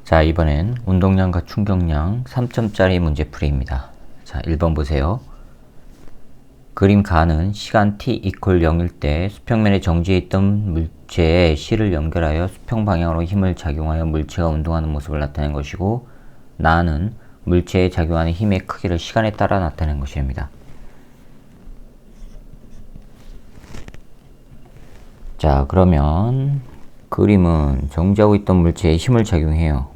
자, 이번엔 운동량과 충격량 3점짜리 문제풀이입니다. 자, 1번 보세요. 그림 가는 시간 t = 0일 때 수평면에 정지해 있던 물체에 실을 연결하여 수평 방향으로 힘을 작용하여 물체가 운동하는 모습을 나타낸 것이고, 나는 물체에 작용하는 힘의 크기를 시간에 따라 나타낸 것입니다. 자, 그러면 그림은 정지하고 있던 물체에 힘을 작용해요.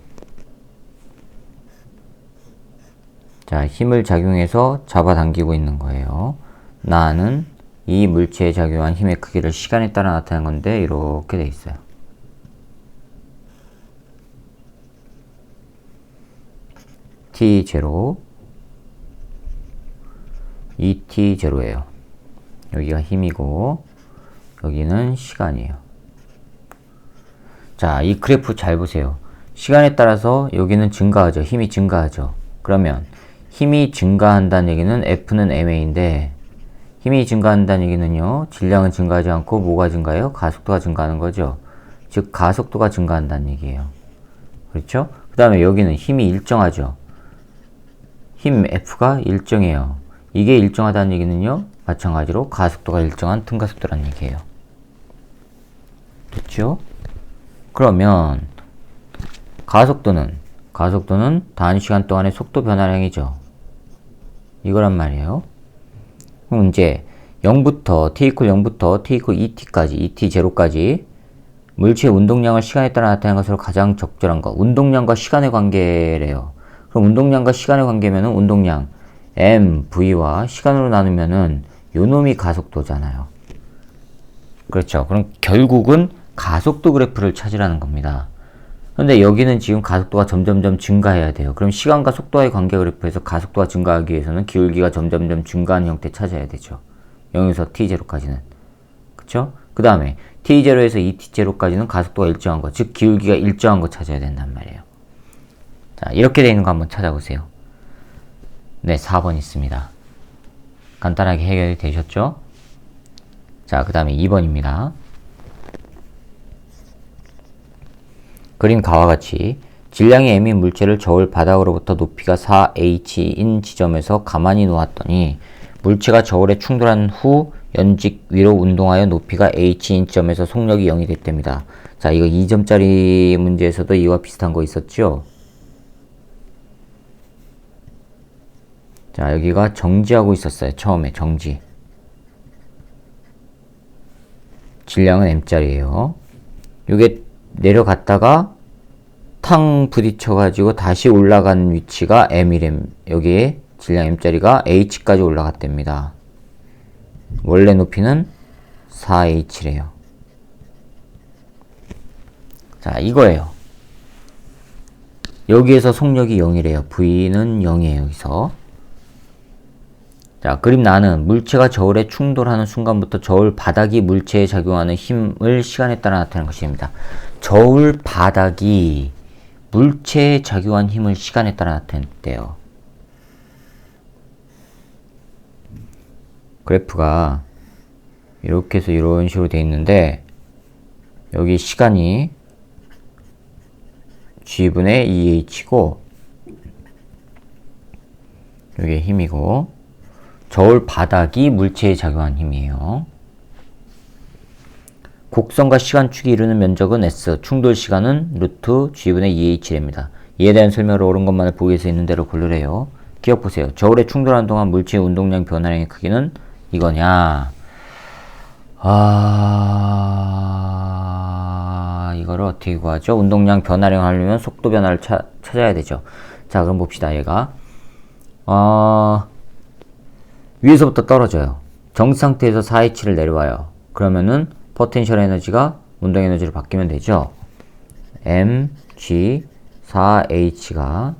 자, 힘을 작용해서 잡아당기고 있는 거예요. 나는 이 물체에 작용한 힘의 크기를 시간에 따라 나타낸 건데 이렇게 돼 있어요. t0, 2t0예요. 여기가 힘이고 여기는 시간이에요. 자, 이 그래프 잘 보세요. 시간에 따라서 여기는 증가하죠. 힘이 증가하죠. 그러면 힘이 증가한다는 얘기는 F는 ma인데, 힘이 증가한다는 얘기는요, 질량은 증가하지 않고 뭐가 증가해요? 가속도가 증가하는 거죠. 즉 가속도가 증가한다는 얘기예요. 그렇죠? 그 다음에 여기는 힘이 일정하죠. 힘 F가 일정해요. 이게 일정하다는 얘기는요, 마찬가지로 가속도가 일정한 등가속도라는 얘기예요. 됐죠? 그러면 가속도는 단시간 동안의 속도 변화량이죠. 이거란 말이에요. 그럼 이제 0부터 t = 0부터 t = 2t까지, 2t0까지 물체의 운동량을 시간에 따라 나타내는 것으로 가장 적절한 거, 운동량과 시간의 관계래요. 그럼 운동량과 시간의 관계면은 운동량 mv와 시간으로 나누면은 요놈이 가속도잖아요. 그렇죠. 그럼 결국은 가속도 그래프를 찾으라는 겁니다. 근데 여기는 지금 가속도가 점점점 증가해야 돼요. 그럼 시간과 속도와의 관계 그래프에서 가속도가 증가하기 위해서는 기울기가 점점점 증가하는 형태 찾아야 되죠. 0에서 t0까지는. 그쵸? 그 다음에 t0에서 2t0까지는 가속도가 일정한 거, 즉 기울기가 일정한 거 찾아야 된단 말이에요. 자, 이렇게 되어 있는 거 한번 찾아보세요. 네, 4번 있습니다. 간단하게 해결이 되셨죠? 자, 그 다음에 2번입니다. 그림 가와 같이 질량이 m인 물체를 저울 바닥으로부터 높이가 4h인 지점에서 가만히 놓았더니 물체가 저울에 충돌한 후 연직 위로 운동하여 높이가 h인 지점에서 속력이 0이 됐답니다. 자, 이거 2점짜리 문제에서도 이와 비슷한 거 있었죠? 자, 여기가 정지하고 있었어요. 처음에 정지. 질량은 m짜리예요. 요게 내려갔다가 탕 부딪혀가지고 다시 올라간 위치가 m이래. 여기에 질량 m짜리가 h까지 올라갔답니다. 원래 높이는 4h래요. 자, 이거예요. 여기에서 속력이 0이래요. V는 0이에요. 여기서. 자, 그림 나는 물체가 저울에 충돌하는 순간부터 저울 바닥이 물체에 작용하는 힘을 시간에 따라 나타내는 것입니다. 저울 바닥이 물체에 작용한 힘을 시간에 따라 나타냈대요. 그래프가 이렇게 해서 이런 식으로 되어 있는데, 여기 시간이 G분의 2H고 여기 힘이고, 저울 바닥이 물체에 작용한 힘이에요. 곡선과 시간축이 이루는 면적은 S, 충돌 시간은 루트 G분의 2H랍니다. 이에 대한 설명을 옳은 것만을 보기 위해서 있는 대로 고르래요. 기억 보세요. 저울에 충돌하는 동안 물체의 운동량 변화량의 크기는 이거냐? 이거를 어떻게 구하죠? 운동량 변화량 하려면 속도 변화를 찾아야 되죠. 자, 그럼 봅시다. 얘가 위에서부터 떨어져요. 정지 상태에서 4H를 내려와요. 그러면은 포텐셜 에너지가 운동 에너지로 바뀌면 되죠. mg 4h가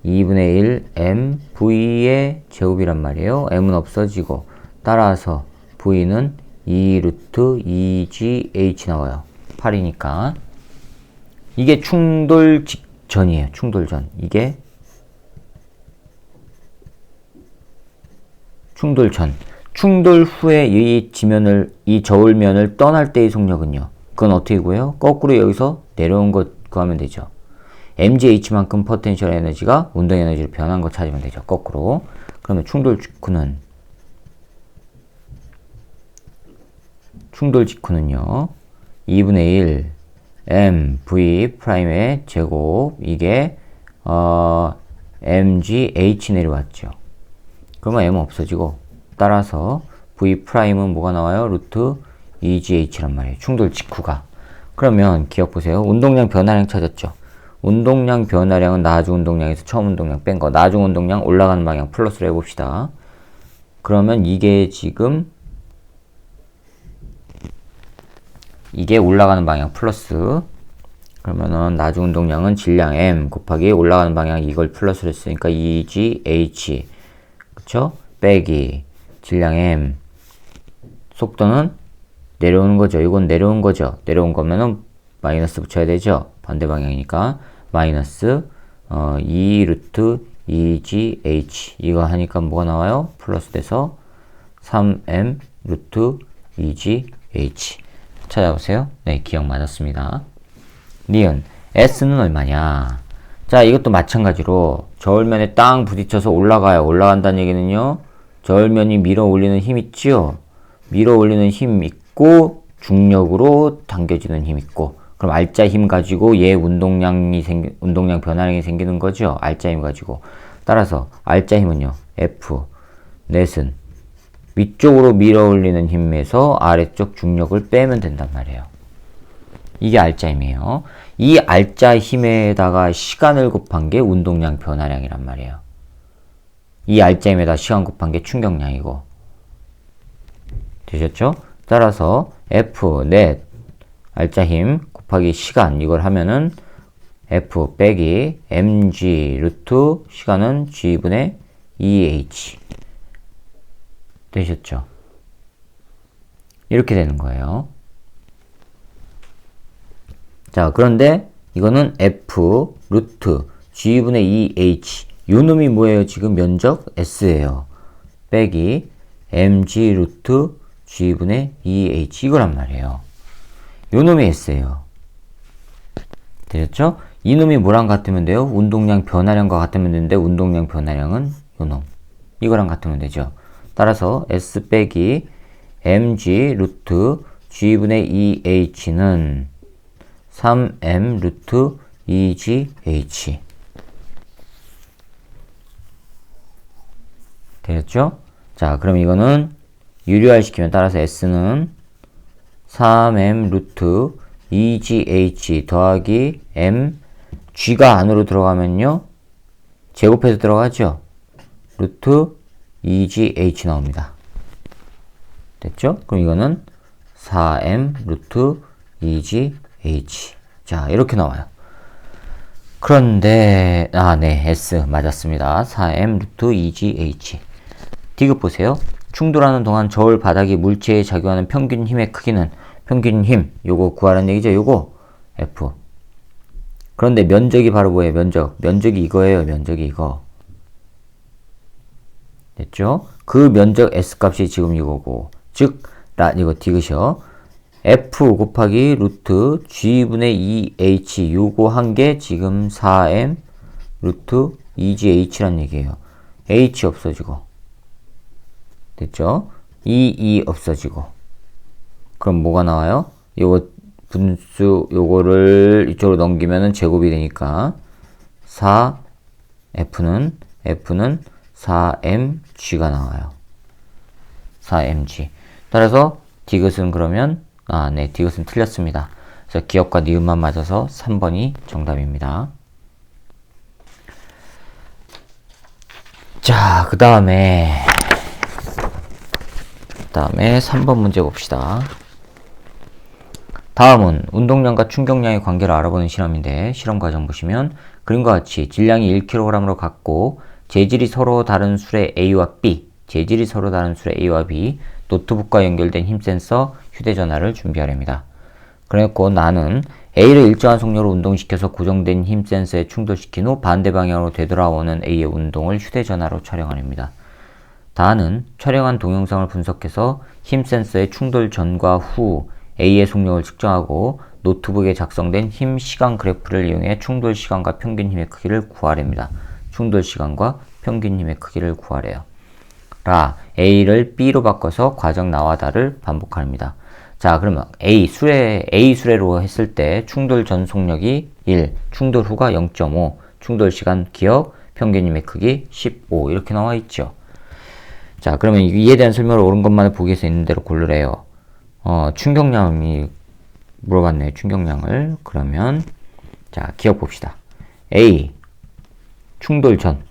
2분의 1 mv의 제곱이란 말이에요. m은 없어지고 따라서 v는 2 루트 2gh 나와요. 8이니까. 이게 충돌 직전이에요. 충돌 전. 이게 충돌 전. 충돌 후에 이 저울면을 떠날 때의 속력은요. 그건 어떻게 구해요? 거꾸로 여기서 내려온 것 구하면 되죠. mgh만큼 포텐셜 에너지가 운동 에너지로 변한 거 찾으면 되죠. 거꾸로. 그러면 충돌 직후는요 2분의 1 mv 프라임의 제곱 이게 mgh 내려왔죠. 그러면 m은 없어지고 따라서 v 프라임은 뭐가 나와요? 루트 EGH란 말이에요. 충돌 직후가. 그러면 기억 보세요. 운동량 변화량 찾았죠. 운동량 변화량은 나중 운동량에서 처음 운동량 뺀 거. 나중 운동량 올라가는 방향 플러스로 해봅시다. 그러면 이게 지금 이게 올라가는 방향 플러스. 그러면은 나중 운동량은 질량 m 곱하기 올라가는 방향 이걸 플러스로 했으니까 EGH 그쵸? 빼기 질량 m 속도는 내려오는 거죠. 이건 내려온 거죠. 내려온 거면은 마이너스 붙여야 되죠. 반대 방향이니까 마이너스 2 루트 EGH 이거 하니까 뭐가 나와요? 플러스 돼서 3m 루트 EGH 찾아보세요. 네, 기억 맞았습니다. 니은 S는 얼마냐? 자, 이것도 마찬가지로 저울면에 땅 부딪혀서 올라가요. 올라간다는 얘기는요. 저울면이 밀어 올리는 힘 있지요? 밀어 올리는 힘 있고 중력으로 당겨지는 힘 있고 그럼 알짜 힘 가지고 얘 운동량 변화량이 생기는 거죠. 알짜 힘 가지고. 따라서 알짜 힘은요. F 넷은 위쪽으로 밀어 올리는 힘에서 아래쪽 중력을 빼면 된단 말이에요. 이게 알짜 힘이에요. 이 알짜 힘에다가 시간을 곱한 게 운동량 변화량이란 말이에요. 이 알짜 힘에다 시간 곱한 게 충격량이고. 되셨죠? 따라서 F 넷 알짜 힘 곱하기 시간 이걸 하면은 F 빼기 mg 루트 시간은 g분의 2h 되셨죠? 이렇게 되는 거예요. 자, 그런데 이거는 F 루트 g분의 2h 요 놈이 뭐예요? 지금 면적 S예요. 빼기 mg 루트 g분의 2h 이거란 말이에요. 요 놈이 S예요. 되셨죠? 이 놈이 뭐랑 같으면 돼요? 운동량 변화량과 같으면 되는데 운동량 변화량은 요 놈. 이거랑 같으면 되죠. 따라서 S 빼기 mg 루트 g분의 2h는 3m 루트 2gh 되겠죠? 자, 그럼 이거는 유리화 시키면 따라서 S는 3m 루트 2gh 더하기 m g가 안으로 들어가면요 제곱해서 들어가죠. 루트 2gh 나옵니다. 됐죠? 그럼 이거는 4m 루트 2gh 자 이렇게 나와요. 그런데 네 S 맞았습니다. 4m 루트 2gh 디귿 보세요. 충돌하는 동안 저울 바닥이 물체에 작용하는 평균 힘의 크기는 평균 힘 요거 구하라는 얘기죠. 요거 F. 그런데 면적이 바로 뭐예요? 면적이 이거예요. 면적이 이거. 됐죠? 그 면적 S 값이 지금 이거고 즉 이거 디귿이요. F 곱하기 루트 G분의 2H 요거 한 게 지금 4M 루트 2GH란 얘기예요. H 없어지고 됐죠? 2 없어지고 그럼 뭐가 나와요? 요거 분수 요거를 이쪽으로 넘기면은 제곱이 되니까 4F는 4mg가 나와요. 4mg. 따라서 디귿은 그러면 네, 디귿은 틀렸습니다. 그래서 기억과 니은만 맞아서 3번이 정답입니다. 자, 그 다음에 3번 문제 봅시다. 다음은 운동량과 충격량의 관계를 알아보는 실험인데 실험 과정 보시면 그림과 같이 질량이 1kg으로 같고 재질이 서로 다른 술의 A와 B, 노트북과 연결된 힘 센서, 휴대전화를 준비하렵니다. 그래놓고 나는 A를 일정한 속력으로 운동시켜서 고정된 힘 센서에 충돌시킨 후 반대 방향으로 되돌아오는 A의 운동을 휴대전화로 촬영하렵니다. 다는 촬영한 동영상을 분석해서 힘 센서의 충돌 전과 후 A의 속력을 측정하고 노트북에 작성된 힘 시간 그래프를 이용해 충돌 시간과 평균 힘의 크기를 구하랍니다. 충돌 시간과 평균 힘의 크기를 구하래요. 라, A를 B로 바꿔서 과정 나와 다를 반복합니다. 자, 그러면 A 수레로 했을 때 충돌 전 속력이 1, 충돌 후가 0.5, 충돌 시간 기억, 평균 힘의 크기 15 이렇게 나와 있죠. 자, 그러면 이에 대한 설명을 옳은 것만을 보기 위해서 있는 대로 고르래요. 충격량이 물어봤네요. 충격량을. 그러면 자, 기억 봅시다. A 충돌 전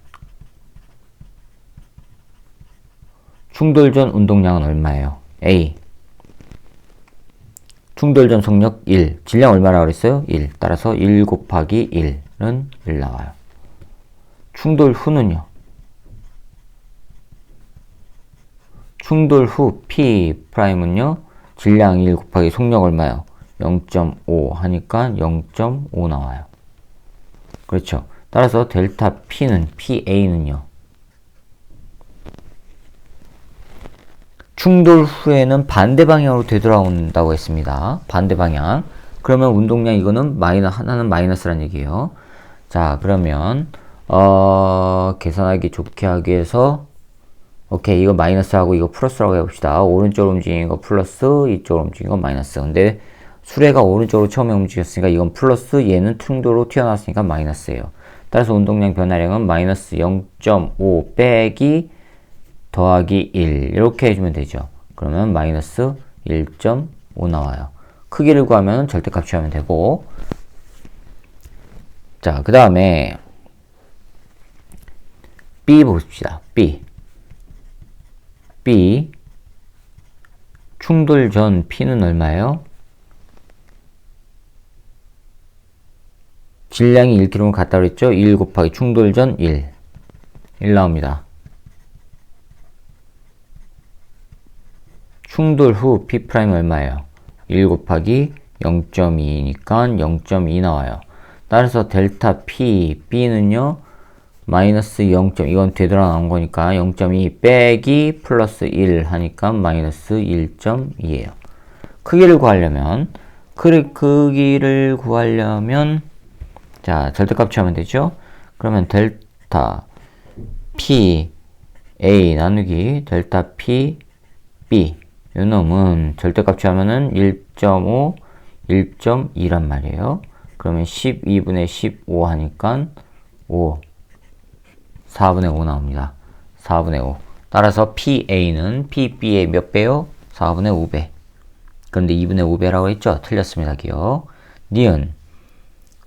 운동량은 얼마예요? A 충돌 전 속력 1. 질량 얼마라고 그랬어요? 1. 따라서 1 곱하기 1은 1 나와요. 충돌 후는요? 충돌 후 P'은요? 질량 1 곱하기 속력 얼마요? 0.5 하니까 0.5 나와요. 그렇죠. 따라서 델타 P는, PA는요? 충돌 후에는 반대 방향으로 되돌아온다고 했습니다. 반대 방향. 그러면 운동량 이거는 하나는 마이너스란 얘기예요. 자, 그러면 계산하기 좋게 하기 위해서 오케이, 이거 마이너스하고 이거 플러스라고 해봅시다. 오른쪽으로 움직이는 거 플러스, 이쪽으로 움직이는 건 마이너스. 근데 수레가 오른쪽으로 처음에 움직였으니까 이건 플러스, 얘는 충돌로 튀어나왔으니까 마이너스예요. 따라서 운동량 변화량은 마이너스 0.5 빼기 더하기 1 이렇게 해주면 되죠. 그러면 마이너스 1.5 나와요. 크기를 구하면 절대값 취하면 되고, 자, 그 다음에 B 봅시다. B 충돌 전 P는 얼마예요? 질량이 1kg 같다 그랬죠? 1 곱하기 충돌 전 1 나옵니다. 충돌 후 P' 얼마예요? 1 곱하기 0.2니까 0.2 나와요. 따라서 델타 P, B는요, 마이너스 0. 이건 되돌아 나온 거니까 0.2 빼기 플러스 1 하니까 마이너스 1.2예요. 크기를 구하려면, 자, 절대값 취하면 되죠? 그러면 델타 P, A 나누기 델타 P, B. 요 놈은 절대값 취하면은 1.5, 1.2란 말이에요. 그러면 12분의 15 하니까 5, 4분의 5 나옵니다. 4분의 5. 따라서 PA는 PB의 몇 배요? 4분의 5배. 그런데 2분의 5배라고 했죠? 틀렸습니다. 기억. 니은.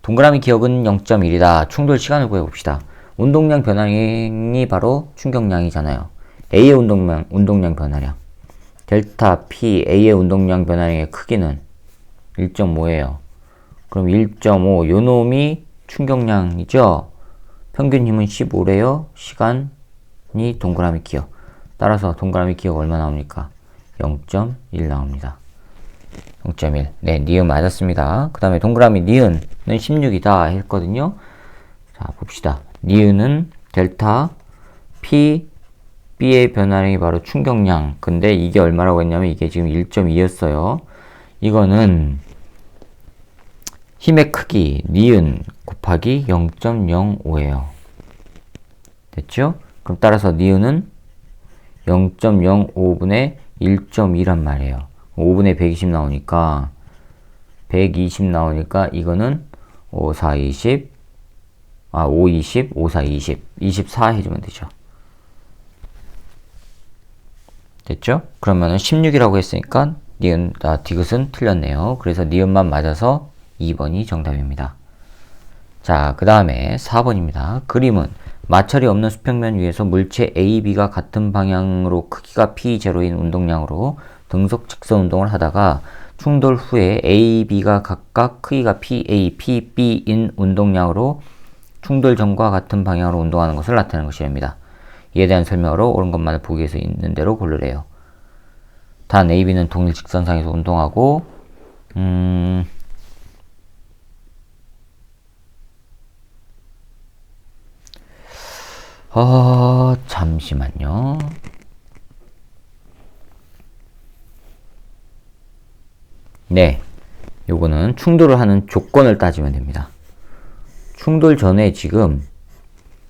동그라미 기억은 0.1이다. 충돌 시간을 구해봅시다. 운동량 변화량이 바로 충격량이잖아요. A의 운동량 변화량. 델타 P, A의 운동량 변화량의 크기는 1.5예요. 그럼 1.5, 요 놈이 충격량이죠? 평균 힘은 15래요. 시간이 동그라미 기억. 따라서 동그라미 기억 얼마 나옵니까? 0.1 나옵니다. 0.1. 네, 니은 맞았습니다. 그 다음에 동그라미 니은은 16이다 했거든요. 자, 봅시다. 니은은 델타 P, B의 변화량이 바로 충격량. 근데 이게 얼마라고 했냐면 이게 지금 1.2였어요. 이거는 힘의 크기 니은 곱하기 0.05예요. 됐죠? 그럼 따라서 니은은 0.05분의 1.2란 말이에요. 5분의 120 나오니까 120 나오니까 이거는 5, 4, 20 5, 20, 5, 4, 20 24 해주면 되죠. 됐죠? 그러면은 16이라고 했으니까 디귿은 틀렸네요. 그래서 니은만 맞아서 2번이 정답입니다. 자, 그 다음에 4번입니다. 그림은 마찰이 없는 수평면 위에서 물체 A, B가 같은 방향으로 크기가 P0인 운동량으로 등속 직선 운동을 하다가 충돌 후에 A, B가 각각 크기가 PA, PB인 운동량으로 충돌 전과 같은 방향으로 운동하는 것을 나타내는 것이랍니다. 이에 대한 설명으로 옳은 것만을 보기 위해서 있는 대로 고르래요. 단 A, B는 동일 직선상에서 운동하고 잠시만요. 네, 요거는 충돌을 하는 조건을 따지면 됩니다. 충돌 전에 지금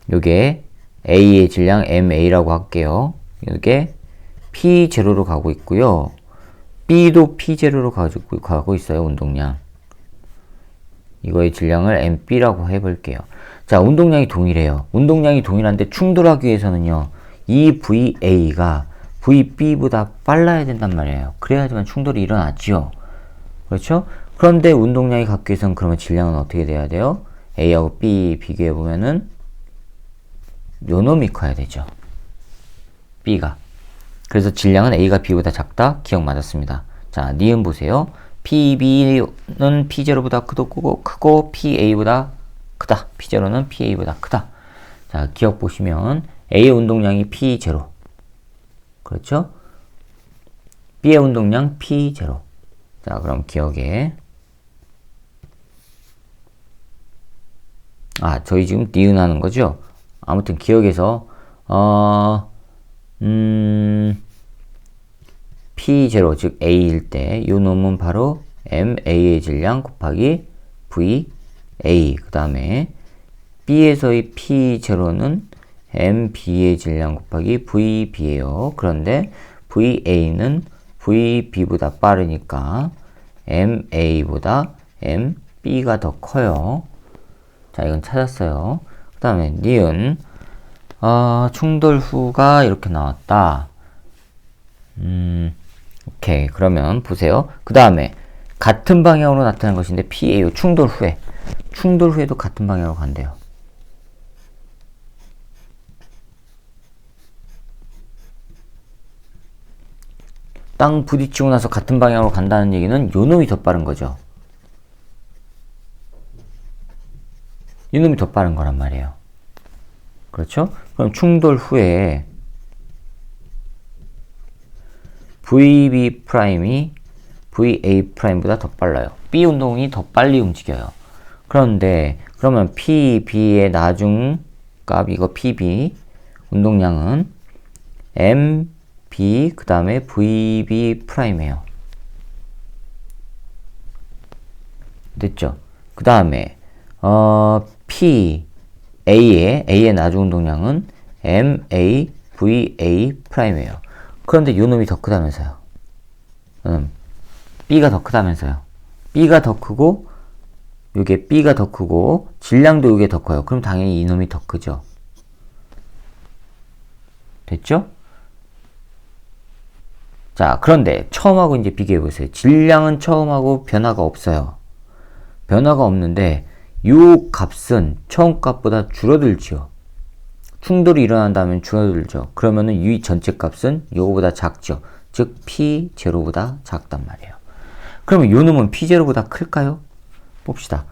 요게 A의 질량 MA라고 할게요. 요게 P0로 가고 있고요. B도 P0로 가고 있어요. 운동량. 이거의 질량을 MB라고 해볼게요. 자, 운동량이 동일해요. 운동량이 동일한데 충돌하기 위해서는요, 이 VA가 VB보다 빨라야 된단 말이에요. 그래야지만 충돌이 일어나지요. 그렇죠? 그런데 운동량이 같기 위해서는 그러면 질량은 어떻게 돼야 돼요? A하고 B 비교해보면은 요놈이 커야 되죠. B가. 그래서 질량은 A가 B보다 작다? 기억 맞았습니다. 자, 니은 보세요. PB는 P0보다 크고 PA보다 크다. P0는 PA보다 크다. 자, 기억 보시면 A의 운동량이 P0. 그렇죠? B의 운동량 P0. 자, 그럼 기억에 저희 지금 니은 하는 거죠? 아무튼 기억에서 P0, 즉 A일 때 요 놈은 바로 MA의 질량 곱하기 VA. 그 다음에 B에서의 P0는 MB의 질량 곱하기 VB예요. 그런데 VA는 VB보다 빠르니까 MA보다 MB가 더 커요. 자, 이건 찾았어요. 그 다음에 니은 충돌 후가 이렇게 나왔다. 오케이. 그러면 보세요. 그 다음에 같은 방향으로 나타난 것인데 PA요. 충돌 후에도 같은 방향으로 간대요. 땅 부딪히고 나서 같은 방향으로 간다는 얘기는 요 놈이 더 빠른 거죠. 이 놈이 더 빠른 거란 말이에요. 그렇죠? 그럼 충돌 후에 VB 프라임이 VA 프라임보다 더 빨라요. B 운동이 더 빨리 움직여요. 그런데 그러면 PB의 나중 값 이거 PB 운동량은 MB 그 다음에 VB 프라임이에요. 됐죠? 그 다음에 A의 나중 운동량은 MA VA 프라임이에요. 그런데 요 놈이 더 크다면서요. B가 더 크다면서요. B가 더 크고 요게 B가 더 크고 질량도 요게 더 커요. 그럼 당연히 이 놈이 더 크죠. 됐죠? 자, 그런데 처음하고 이제 비교해 보세요. 질량은 처음하고 변화가 없어요. 변화가 없는데 요 값은 처음 값보다 줄어들지요. 충돌이 일어난다면 줄어들죠. 그러면은 이 전체 값은 요거보다 작죠. 즉 P0보다 작단 말이에요. 그러면 요 놈은 P0보다 클까요? 봅시다.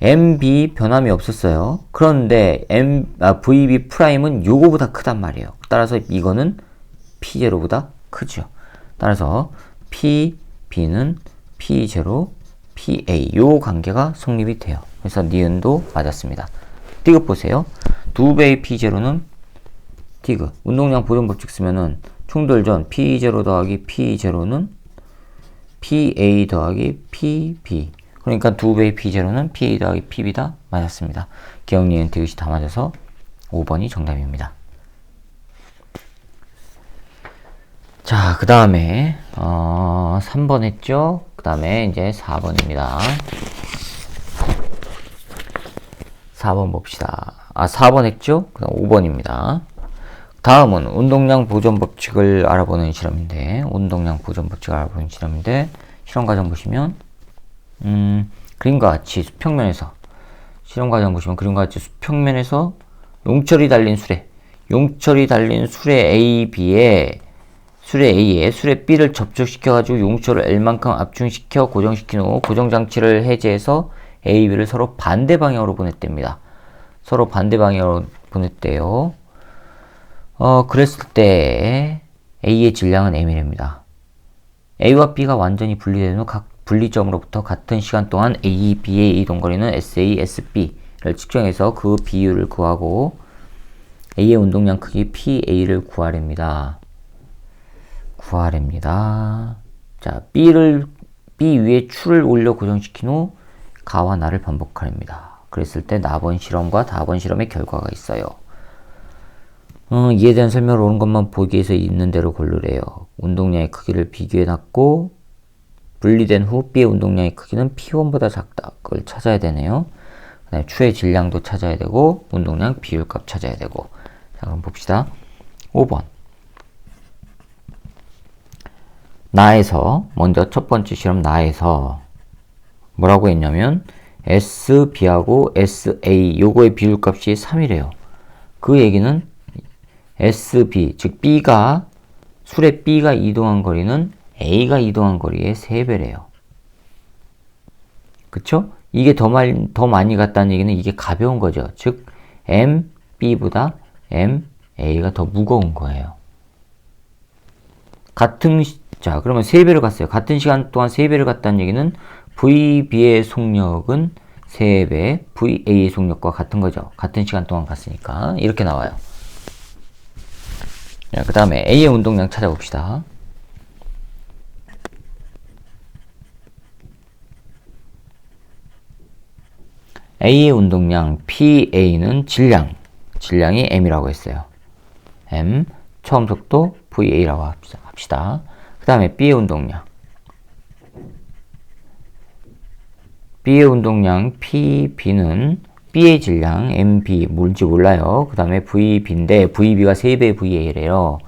MB 변함이 없었어요. 그런데 VB 프라임은 요거보다 크단 말이에요. 따라서 이거는 P0보다 크죠. 따라서 PB는 P0, PA 요 관계가 성립이 돼요. 그래서 니은도 맞았습니다. 디귿 보세요. 2배의 P0는 디귿. 운동량 보존 법칙 쓰면은 충돌 전 P0 더하기 P0는 PA 더하기 PB. 그러니까 2배의 P0는 PA 더하기 PB다. 맞았습니다. 기억, 니은, 디귿이 다 맞아서 5번이 정답입니다. 자, 그 다음에 3번 했죠? 그 다음에 이제 4번입니다. 4번 봅시다. 4번 했죠? 그 다음 5번입니다. 다음은 운동량 보존 법칙을 알아보는 실험인데, 실험 과정 보시면, 그림과 같이 수평면에서, 실험 과정 보시면 그림과 같이 수평면에서 용철이 달린 수레 A에 수레 B를 접촉시켜가지고 용철을 L만큼 압중시켜 고정시킨 후 고정장치를 해제해서 A, B를 서로 반대 방향으로 보냈답니다. 서로 반대 방향으로 보냈대요. 그랬을 때 A의 질량은 M이랍니다. A와 B가 완전히 분리된 후 각 분리점으로부터 같은 시간 동안 A, B의 이동 거리는 SA, SB를 측정해서 그 비율을 구하고 A의 운동량 크기 PA를 구하랍니다. 자, B 위에 추를 올려 고정시킨 후 가와 나를 반복합니다. 그랬을 때 나번 실험과 다번 실험의 결과가 있어요. 이에 대한 설명을 옳은 것만 보기 위해서 있는 대로 고르래요. 운동량의 크기를 비교해놨고 분리된 후 B의 운동량의 크기는 P1보다 작다. 그걸 찾아야 되네요. 그 다음에 추의 질량도 찾아야 되고 운동량 비율값 찾아야 되고. 자, 그럼 봅시다. 5번. 나에서 먼저 첫 번째 실험 나에서 뭐라고 했냐면 SB하고 SA 요거의 비율값이 3이래요. 그 얘기는 SB 즉 B가 술의 B가 이동한 거리는 A가 이동한 거리의 3배래요. 그쵸? 이게 더 많이 갔다는 얘기는 이게 가벼운 거죠. 즉 MB보다 MA가 더 무거운 거예요. 자, 그러면 3배를 갔어요. 같은 시간 동안 3배를 갔다는 얘기는 VB의 속력은 3배, VA의 속력과 같은 거죠. 같은 시간 동안 갔으니까. 이렇게 나와요. 자, 그 다음에 A의 운동량 찾아봅시다. A의 운동량 PA는 질량이 M이라고 했어요. M, 처음 속도 VA라고 합시다. 그 다음에 B의 운동량 PB는 B의 질량 MB 뭔지 몰라요. 그 다음에 VB인데 VB가 3배의 VA래요.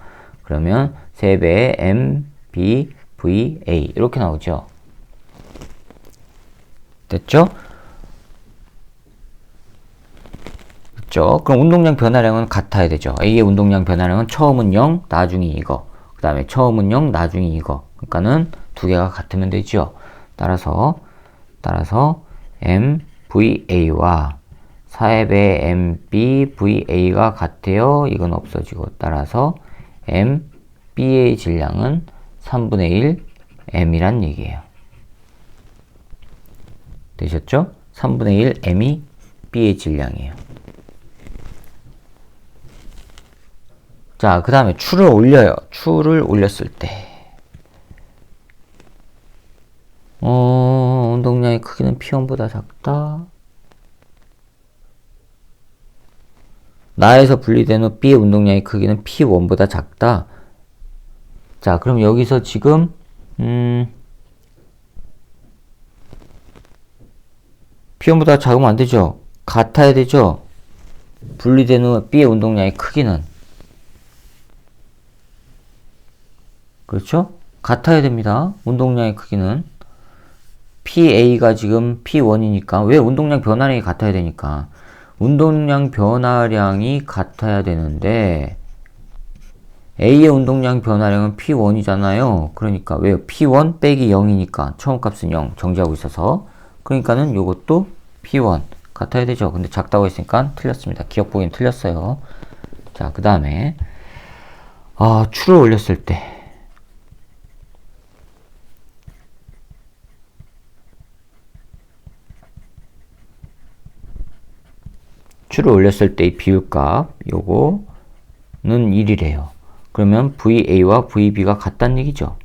그러면 3배의 MB, VA 이렇게 나오죠. 됐죠? 그렇죠? 그럼 운동량 변화량은 같아야 되죠. A의 운동량 변화량은 처음은 0, 나중에 이거. 그 다음에 처음은 0, 나중에 이거. 그러니까는 두 개가 같으면 되죠. 따라서 MVA와 4배 MBVA가 같아요. 이건 없어지고 따라서 MB의 질량은 3분의 1 M이란 얘기예요. 되셨죠? 3분의 1 M이 B의 질량이에요. 자, 그 다음에 추를 올려요. 추를 올렸을 때 운동량의 크기는 P1보다 작다. 나에서 분리된 후 B의 운동량의 크기는 P1보다 작다. 자, 그럼 여기서 지금 P1보다 작으면 안 되죠. 같아야 되죠. 분리된 후 B의 운동량의 크기는 그렇죠? 같아야 됩니다. 운동량의 크기는 PA가 지금 P1이니까 왜 운동량 변화량이 같아야 되니까 운동량 변화량이 같아야 되는데 A의 운동량 변화량은 P1이잖아요. 그러니까 왜요? P1 빼기 0이니까 처음 값은 0 정지하고 있어서 그러니까는 요것도 P1 같아야 되죠. 근데 작다고 했으니까 틀렸습니다. 기억 보기엔 틀렸어요. 자, 그 다음에 추를 올렸을 때 이 비율값 요거는 1이래요. 그러면 VA와 VB가 같다는 얘기죠.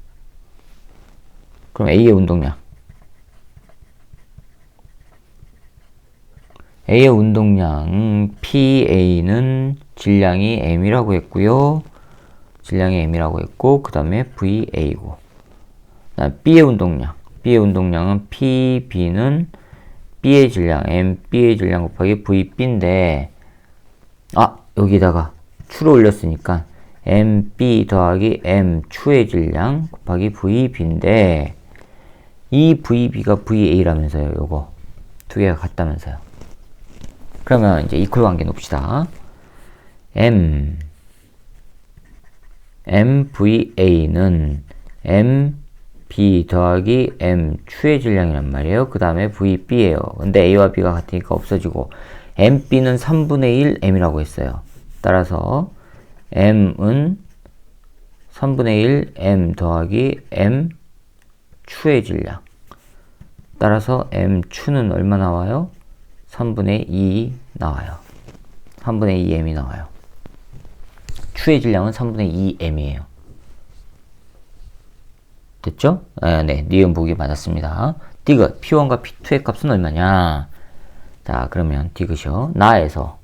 그럼 A의 운동량 PA는 질량이 M이라고 했고요. 그 다음에 VA고 B의 운동량은 PB는 B의 질량, MB의 질량 곱하기 VB인데 여기다가 추를 올렸으니까 MB 더하기 M 추의 질량 곱하기 VB인데 이 VB가 VA라면서요. 요거 두 개가 같다면서요. 그러면 이제 이퀄 관계 놓읍시다. MVA는 MB 더하기 M 추의 질량이란 말이에요. 그 다음에 VB예요. 근데 A와 B가 같으니까 없어지고 MB는 3분의 1 M이라고 했어요. 따라서 M은 3분의 1 M 더하기 M 추의 질량. 따라서 M 추는 얼마 나와요? 3분의 2 나와요. 3분의 2 M이 나와요. 추의 질량은 3분의 2 M이에요. 됐죠? 네, 니은 보기 맞았습니다. 디귿, P1과 P2의 값은 얼마냐? 자, 그러면 디귿이요. 나에서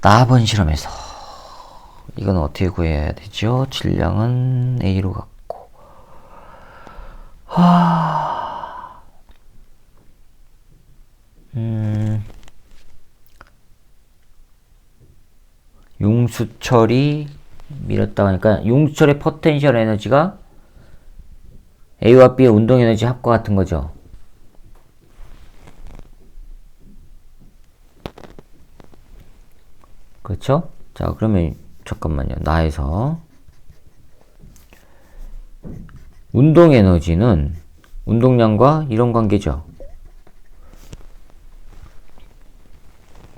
나번 실험에서 이건 어떻게 구해야 되죠? 질량은 A로 갖고 융수철이 밀었다고 하니까 융수철의 포텐셜 에너지가 A와 B의 운동 에너지 합과 같은 거죠. 그렇죠? 자, 그러면 잠깐만요. 나에서 운동 에너지는 운동량과 이런 관계죠.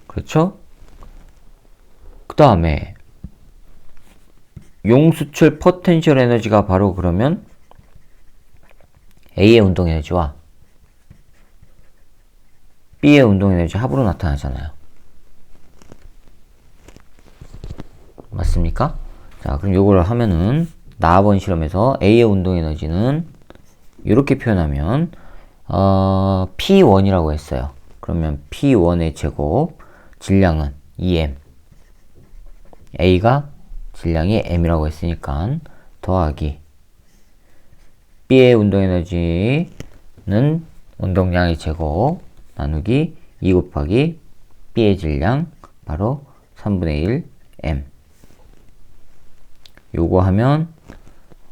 그렇죠? 그 다음에 용수철 포텐셜 에너지가 바로 그러면 A의 운동 에너지와 B의 운동 에너지 합으로 나타나잖아요. 맞습니까? 자, 그럼 요거를 하면은 나번 실험에서 A의 운동 에너지는 이렇게 표현하면 P1이라고 했어요. 그러면 P1의 제곱 질량은 2M, A가 질량이 M이라고 했으니까 더하기 B의 운동 에너지는 운동량의 제곱 나누기 2 곱하기 B의 질량 바로 3분의 1 M. 요거 하면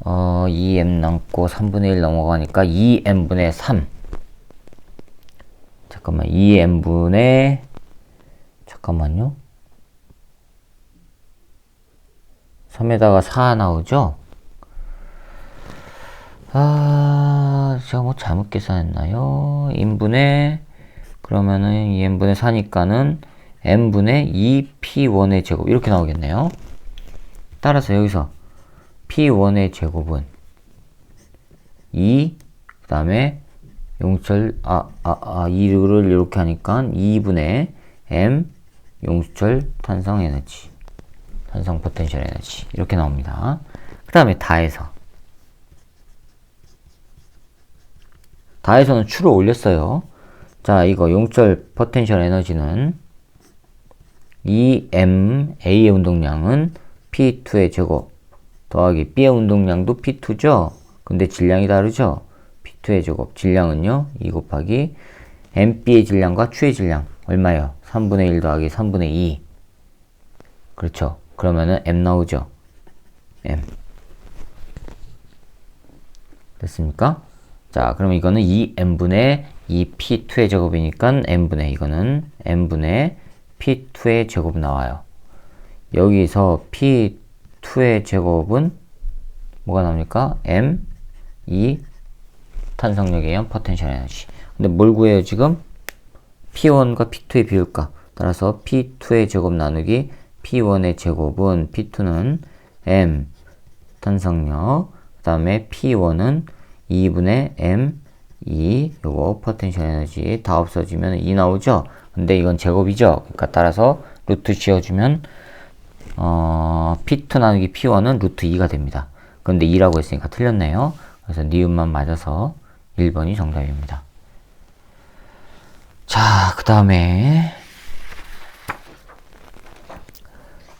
2M 남고 3분의 1 넘어가니까 2M분의 3. 잠깐만 2M분의 잠깐만요. 3에다가 4 나오죠? 제가 뭐 잘못 계산했나요? 인분의 그러면은 2M분의 4니까는 M분의 2P1의 제곱 이렇게 나오겠네요. 따라서 여기서 P1의 제곱은 2, 그 다음에 용수철, 2를 이렇게 하니까 2분의 M 용수철 탄성 에너지, 탄성 포텐셜 에너지 이렇게 나옵니다. 그 다음에 다에서는 추를 올렸어요. 자, 이거 용수철 포텐셜 에너지는 2M A의 운동량은 P2의 제곱 더하기 B의 운동량도 P2죠? 근데 질량이 다르죠? P2의 제곱 질량은요 2 곱하기 MB의 질량과 추의 질량 얼마요? 3분의 1 더하기 3분의 2 그렇죠? 그러면은 M 나오죠? M 됐습니까? 자, 그럼 이거는 2M분의 2P2의 제곱이니까 M분의 이거는 M분의 P2의 제곱 나와요. 여기서 P2의 제곱은 뭐가 나옵니까? M, 2, 탄성력에 의한 포텐셜 에너지. 근데 뭘 구해요, 지금? P1과 P2의 비율값. 따라서 P2의 제곱 나누기 P1의 제곱은 P2는 M, 탄성력. 그 다음에 P1은 2분의 M, 2, 요거 포텐셜 에너지 다 없어지면 2 나오죠? 근데 이건 제곱이죠? 그러니까 따라서 루트 씌워주면 P2 나누기 P1은 루트 2가 됩니다. 그런데 2라고 했으니까 틀렸네요. 그래서 니은만 맞아서 1번이 정답입니다. 자, 그 다음에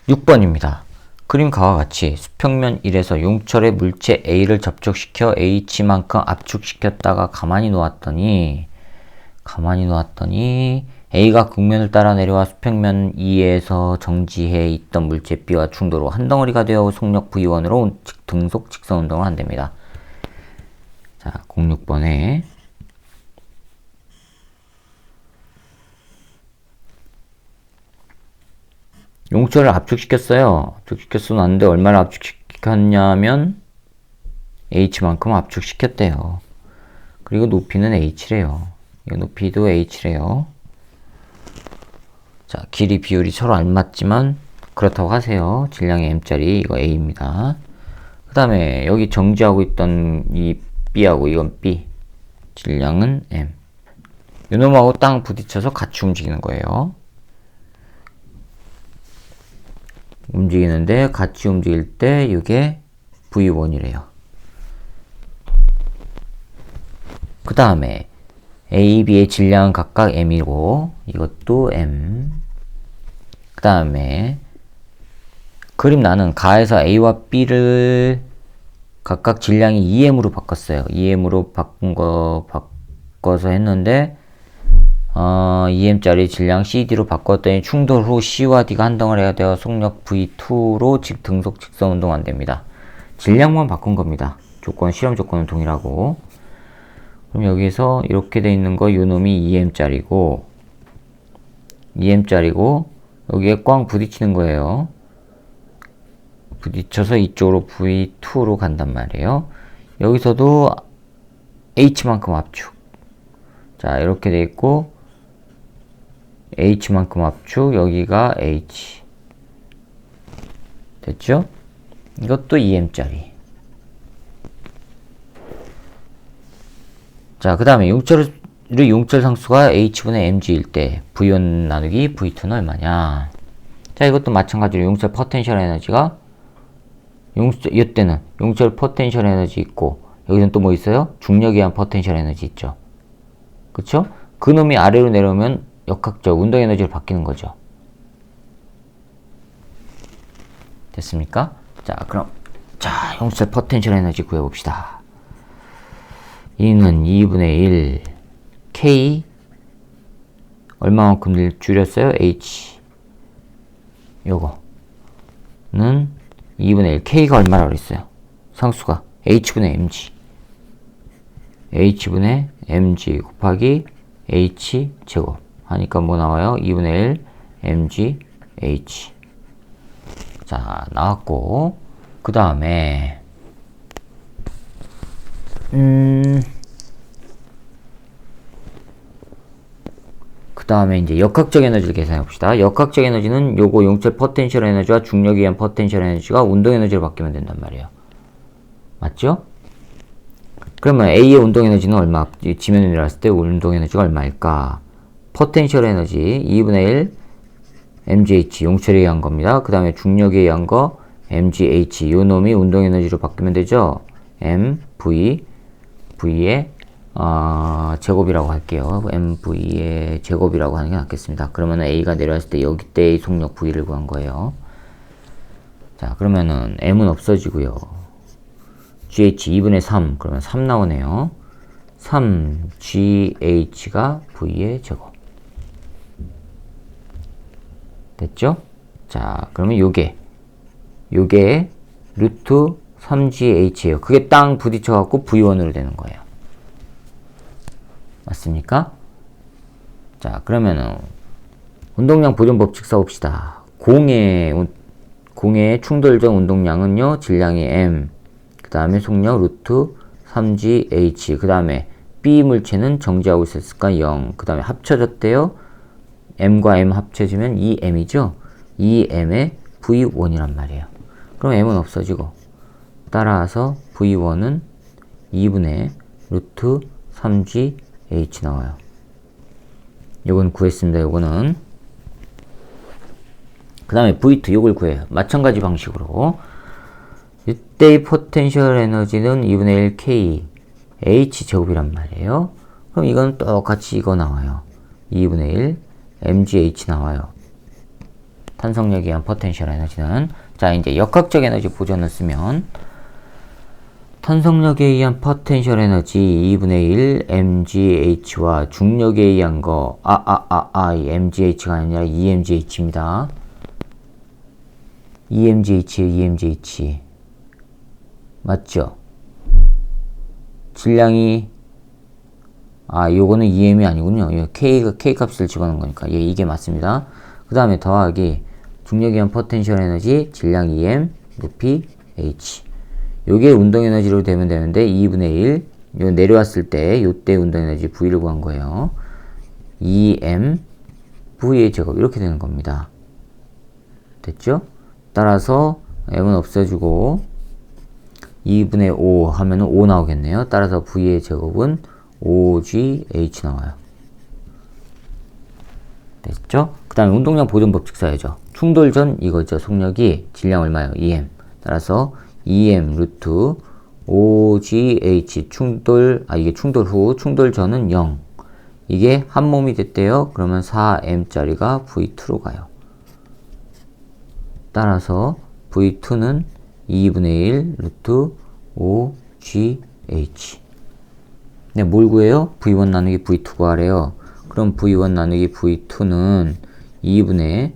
6번입니다. 그림과와 같이 수평면 1에서 용철의 물체 A를 접촉시켜 H만큼 압축시켰다가 가만히 놓았더니 A가 극면을 따라 내려와 수평면 2에서 정지해 있던 물체 B와 충돌로 한 덩어리가 되어 속력 V1으로 등속 직선 운동을 한답니다. 자, 06번에 용철을 압축시켰어요. 압축시켰어 놨는데 얼마나 압축시켰냐면 H만큼 압축시켰대요. 그리고 높이는 H래요. 이 높이도 H래요. 자, 길이 비율이 서로 안 맞지만 그렇다고 하세요. 질량이 M짜리 이거 A입니다. 그 다음에 여기 정지하고 있던 이 B하고 이건 B 질량은 M 요놈하고 땅 부딪혀서 같이 움직이는 거예요. 움직이는데 같이 움직일 때 이게 V1이래요. 그 다음에 A, B의 질량은 각각 M이고 이것도 M. 그 다음에 그림 나는 가에서 A와 B를 각각 질량이 2M으로 바꿨어요. 2M으로 바꿔서 했는데 2M짜리 질량 CD로 바꿨더니 충돌 후 C와 D가 한 덩어리가 되어 속력 V2로 등속 직선 운동 안 됩니다. 질량만 바꾼 겁니다. 실험 조건은 동일하고. 그럼 여기서 이렇게 돼 있는 거 요놈이 2M짜리고 여기에 꽝 부딪히는 거예요. 부딪혀서 이쪽으로 V2로 간단 말이에요. 여기서도 H만큼 압축. 자, 이렇게 돼 있고 H만큼 압축, 여기가 H. 됐죠? 이것도 2M짜리. 자, 그 다음에 용철의 용철 상수가 H분의 mg일 때 V1 나누기 V2는 얼마냐? 자, 이것도 마찬가지로 용철 포텐셜 에너지가 이때는 용철 포텐셜 에너지 있고 여기는 또 뭐 있어요? 중력에 의한 포텐셜 에너지 있죠. 그쵸? 그 놈이 아래로 내려오면 역학적 운동 에너지로 바뀌는 거죠. 됐습니까? 자, 그럼 용철 포텐셜 에너지 구해봅시다. 이는 2분의 1 K 얼마만큼 줄였어요? H. 요거는 2분의 1 K가 얼마라고 그랬어요? 상수가 H분의 mg. H분의 mg 곱하기 H 제곱 하니까 뭐 나와요? 2분의 1 mg H. 자, 나왔고 그 다음에 그 다음에 이제 역학적 에너지를 계산해 봅시다. 역학적 에너지는 요거 용철 포텐셜 에너지와 중력에 의한 포텐셜 에너지가 운동 에너지로 바뀌면 된단 말이에요. 맞죠? 그러면 A의 운동 에너지는 얼마? 지면에 내려왔을 때 운동 에너지가 얼마일까? 포텐셜 에너지 2분의 1 mgh 용철에 의한 겁니다. 그 다음에 중력에 의한 거 mgh 요 놈이 운동 에너지로 바뀌면 되죠. mv v의 제곱이라고 할게요. mv의 제곱이라고 하는 게 낫겠습니다. 그러면 a가 내려왔을 때 여기 때의 속력 v를 구한 거예요. 자, 그러면은 m은 없어지고요. gh 2분의 3 그러면 3 나오네요. 3gh가 v의 제곱. 됐죠? 자, 그러면 요게 루트 3gh예요. 그게 땅 부딪혀갖고 v1으로 되는 거예요. 맞습니까? 자, 그러면은 운동량 보존 법칙 써봅시다. 공의 충돌 전 운동량은요, 질량이 m, 그 다음에 속력 루트 3gh, 그 다음에 B 물체는 정지하고 있었을까? 0. 그 다음에 합쳐졌대요. m과 m 합쳐지면 2m이죠? 2m의 v1이란 말이에요. 그럼 m은 없어지고 따라서 v1은 2분의 루트 3gh 나와요. 요건 구했습니다. 요거는 그 다음에 v2 요걸 구해요. 마찬가지 방식으로 이때의 포텐셜 에너지는 2분의 1 k h 제곱이란 말이에요. 그럼 이건 똑같이 이거 나와요. 2분의 1 mgh 나와요. 탄성력에 의한 포텐셜 에너지는. 자, 이제 역학적 에너지 보존을 쓰면 탄성력에 의한 포텐셜 에너지 2분의 1 mgh와 중력에 의한 거 이 mgh가 아니라 emgh입니다. emgh 맞죠? 질량이 요거는 EM이 아니군요. K 값을 집어넣은 거니까. 이게 맞습니다. 그 다음에 더하기 중력에 의한 포텐셜 에너지 질량 EM 높이 H. 요게 운동 에너지로 되면 되는데 2분의 1 요 내려왔을 때 요때 운동 에너지 V를 구한 거예요. EM V의 제곱 이렇게 되는 겁니다. 됐죠? 따라서 M은 없어지고 2분의 5 하면은 5 나오겠네요. 따라서 V의 제곱은 5GH 나와요. 됐죠? 그 다음에 운동량 보존 법칙 써야죠. 충돌 전 이거죠. 속력이 질량 얼마예요? EM. 따라서 EM 루트 OGH 이게 충돌 후 충돌 전은 0. 이게 한 몸이 됐대요. 그러면 4m짜리가 V2로 가요. 따라서 V2는 2분의 1 루트 OGH. 네, 뭘 구해요? V1 나누기 V2 구하래요. 그럼 V1 나누기 V2는 2분의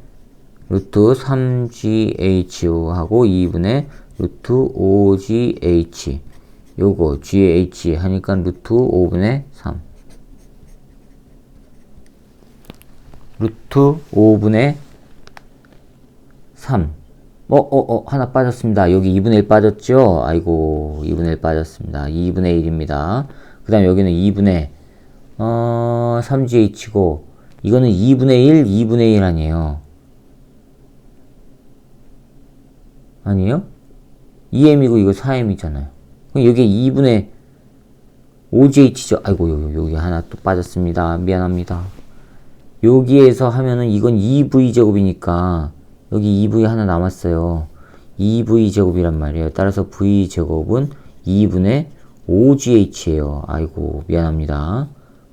루트 3GH 하고 2분의 루트 5GH. 요거 GH 하니까 루트 5분의 3. 루트 5분의 3. 하나 빠졌습니다. 여기 2분의 1 빠졌죠? 아이고, 2분의 1 빠졌습니다. 2분의 1입니다. 그 다음 여기는 2분의 3GH고, 이거는 2분의 1, 2분의 1 아니에요. 아니에요? 2m이고 이거 4m이잖아요. 그럼 여기 2분의 5GH죠. 아이고, 여기 하나 또 빠졌습니다. 미안합니다. 여기에서 하면은 이건 2V제곱이니까 여기 2V 하나 남았어요. 2V제곱이란 말이에요. 따라서 V제곱은 2분의 5GH예요. 아이고, 미안합니다.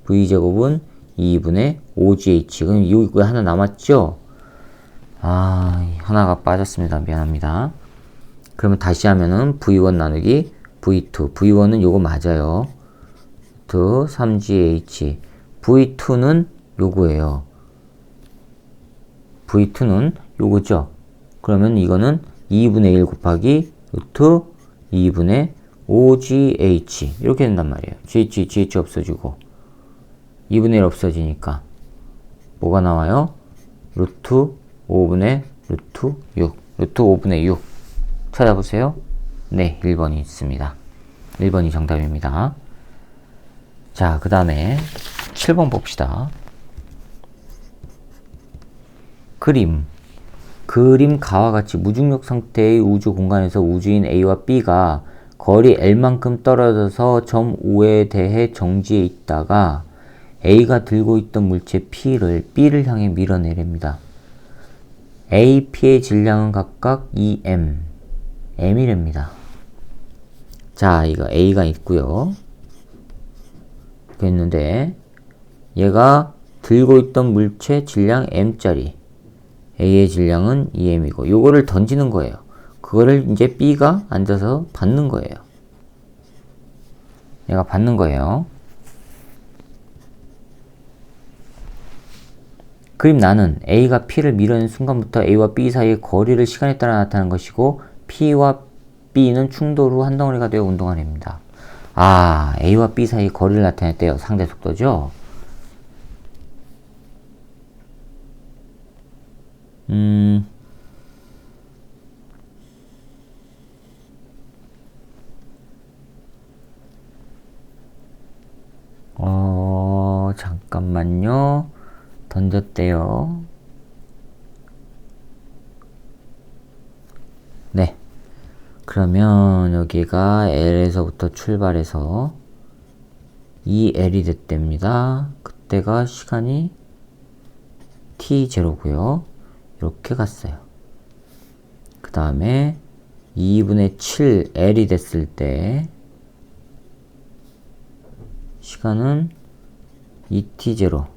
V제곱은 2분의 5GH. 그럼 여기 하나 남았죠? 하나가 빠졌습니다. 미안합니다. 그러면 다시 하면은 V1 나누기 V2. V1은 요거 맞아요. 3GH. V2는 요거예요. V2는 요거죠. 그러면 이거는 2분의 1 곱하기 루트 2분의 5GH. 이렇게 된단 말이에요. GH 없어지고 2분의 1 없어지니까 뭐가 나와요? 루트 5분의 루트 6. 루트 5분의 6. 찾아보세요. 네, 1번이 있습니다. 1번이 정답입니다. 자, 그 다음에 7번 봅시다. 그림 가와 같이 무중력 상태의 우주 공간에서 우주인 A와 B가 거리 L만큼 떨어져서 점 O에 대해 정지해 있다가 A가 들고 있던 물체 P를 B를 향해 밀어내립니다. A, P의 질량은 각각 2m, m이랍니다. 자, 이거 A가 있고요. 이렇게 있는데 얘가 들고 있던 물체 질량 m짜리, A의 질량은 2m이고 요거를 던지는 거예요. 그거를 이제 B가 앉아서 받는 거예요. 얘가 받는 거예요. 그림 나는 A가 P를 밀어낸 순간부터 A와 B 사이의 거리를 시간에 따라 나타나는 것이고 P와 B는 충돌 후 한 덩어리가 되어 운동하랍니다. A와 B 사이의 거리를 나타냈대요. 상대 속도죠. 잠깐만요. 던졌대요. 네. 그러면 여기가 L에서부터 출발해서 2L이 됐답니다. 그때가 시간이 T0고요. 이렇게 갔어요. 그 다음에 2분의 7L이 됐을 때 시간은 2T0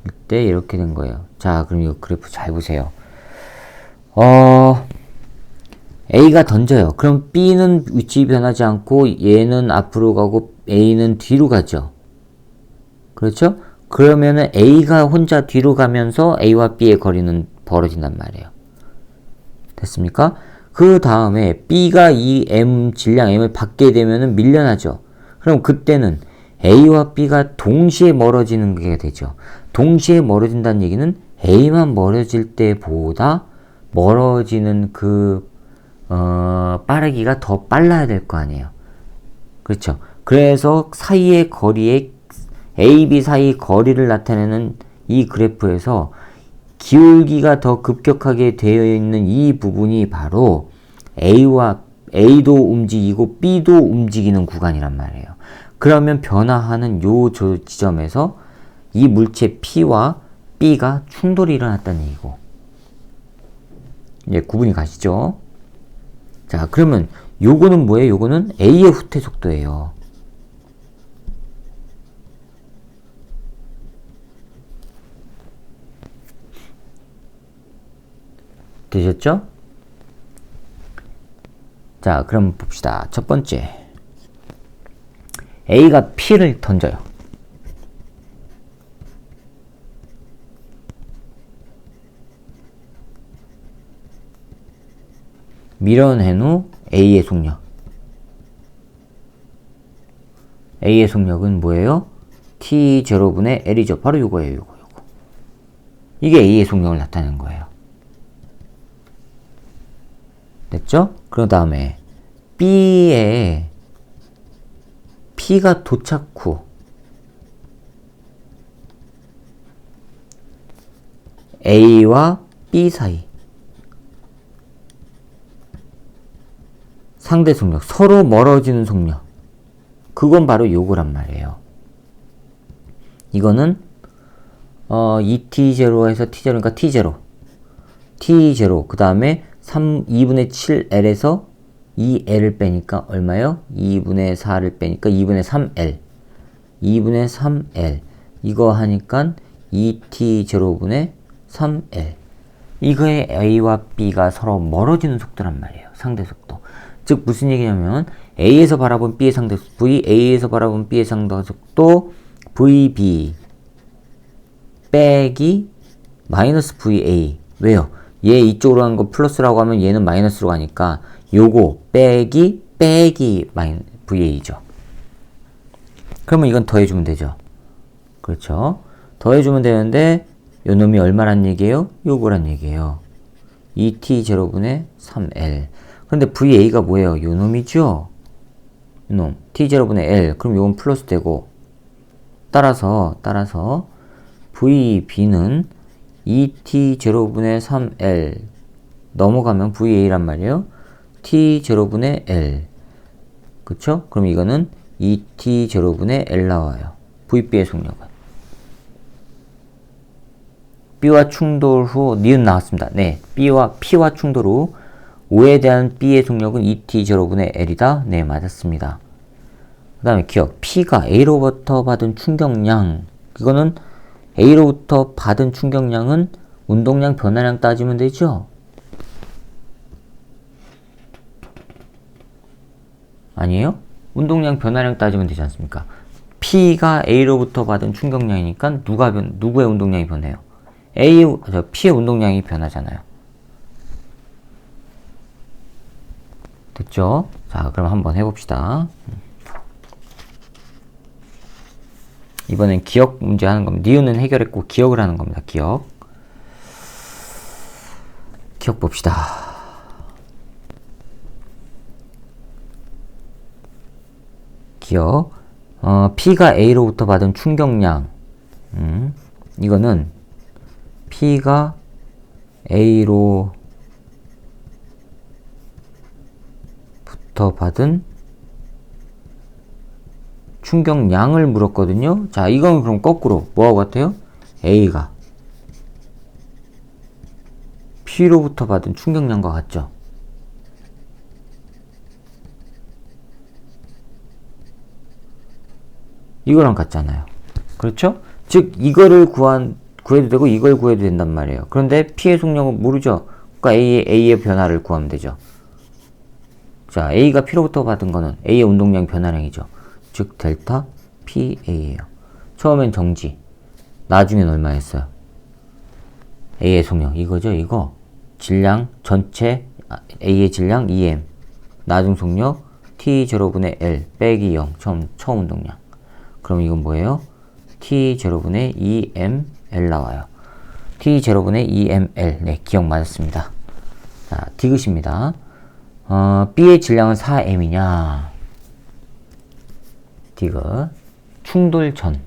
이때 이렇게 된 거예요. 자, 그럼 이 그래프 잘 보세요. A가 던져요. 그럼 B는 위치 변하지 않고 얘는 앞으로 가고 A는 뒤로 가죠. 그렇죠? 그러면은 A가 혼자 뒤로 가면서 A와 B의 거리는 벌어진단 말이에요. 됐습니까? 그 다음에 B가 이 M, 질량 M을 받게 되면은 밀려나죠. 그럼 그때는 A와 B가 동시에 멀어지는 게 되죠. 동시에 멀어진다는 얘기는 A만 멀어질 때보다 멀어지는 빠르기가 더 빨라야 될 거 아니에요. 그렇죠. 그래서 사이의 거리에 A, B 사이 거리를 나타내는 이 그래프에서 기울기가 더 급격하게 되어 있는 이 부분이 바로 A도 움직이고 B도 움직이는 구간이란 말이에요. 그러면 변화하는 요 지점에서 이 물체 P와 B가 충돌이 일어났다는 얘기고, 이제 구분이 가시죠? 자, 그러면 요거는 뭐예요? 요거는 A의 후퇴 속도예요. 되셨죠? 자, 그럼 봅시다. 첫 번째. A가 P를 던져요. 밀어낸 후 A의 속력. A의 속력은 뭐예요? T0분의 L이죠. 바로 요거예요. 요거. 이게 A의 속력을 나타내는 거예요. 됐죠? 그 다음에 B에 P가 도착 후 A와 B 사이 상대 속력, 서로 멀어지는 속력, 그건 바로 요거란 말이에요. 이거는 2t0에서 t0니까 t0 그 다음에 2분의 7l에서 2l을 빼니까 얼마요? 2분의 4를 빼니까 2분의 3l 2분의 3l 이거 하니까 2t0분의 3l 이거의 A와 B가 서로 멀어지는 속도란 말이에요. 상대 속도. 즉 무슨 얘기냐면 A에서 바라본 B의 상대 속도 A에서 바라본 B의 상대 속도 VB 빼기 마이너스 VA. 왜요? 얘 이쪽으로 가는 거 플러스라고 하면 얘는 마이너스로 가니까 요거 빼기 VA죠. 그러면 이건 더해주면 되죠. 그렇죠? 더해주면 되는데 요 놈이 얼마란 얘기예요? 요거란 얘기예요. 2t0분의 3l. 그런데 VA가 뭐예요? 요 놈이죠? 요 놈. t0분의 l. 그럼 요건 플러스 되고 따라서 VB는 2t0분의 3l 넘어가면 VA란 말이에요. t0분의 l. 그쵸? 그럼 이거는 2t0분의 l 나와요. VB의 속력은. B와 충돌 후 니은 나왔습니다. 네, P와 충돌 후 O에 대한 B의 속력은 2t0분의 l이다. 네, 맞았습니다. 그 다음에 기억. P가 A로부터 받은 충격량. 이거는 A로부터 받은 충격량은 운동량 변화량 따지면 되죠? 아니에요? 운동량 변화량 따지면 되지 않습니까? P가 A로부터 받은 충격량이니까 누구의 운동량이 변해요? P의 운동량이 변하잖아요. 됐죠? 자, 그럼 한번 해봅시다. 이번엔 기억 문제 하는 겁니다. 니은은 해결했고 기억을 하는 겁니다. 기억 봅시다. 기억. P가 A로부터 받은 충격량. 이거는 P가 A로부터 받은 충격량을 물었거든요. 자, 이건 그럼 거꾸로 뭐하고 같아요? A가 P로부터 받은 충격량과 같죠? 이거랑 같잖아요. 그렇죠? 즉 이거를 구해도 되고 이걸 구해도 된단 말이에요. 그런데 P의 속력은 모르죠? 그러니까 A의 변화를 구하면 되죠. 자, A가 P로부터 받은 거는 A의 운동량 변화량이죠. 즉 델타 PA예요. 처음엔 정지, 나중엔 얼마였어요? A의 속력 이거죠. 이거 질량 전체 A의 질량 EM, 나중 속력 T0분의 L 빼기 0 처음 운동량. 그럼 이건 뭐예요? T0분의 EML 나와요. T0분의 EML. 네, 기억 맞았습니다. 자, 디귿입니다. B의 질량은 4m이냐? 디귿. 충돌 전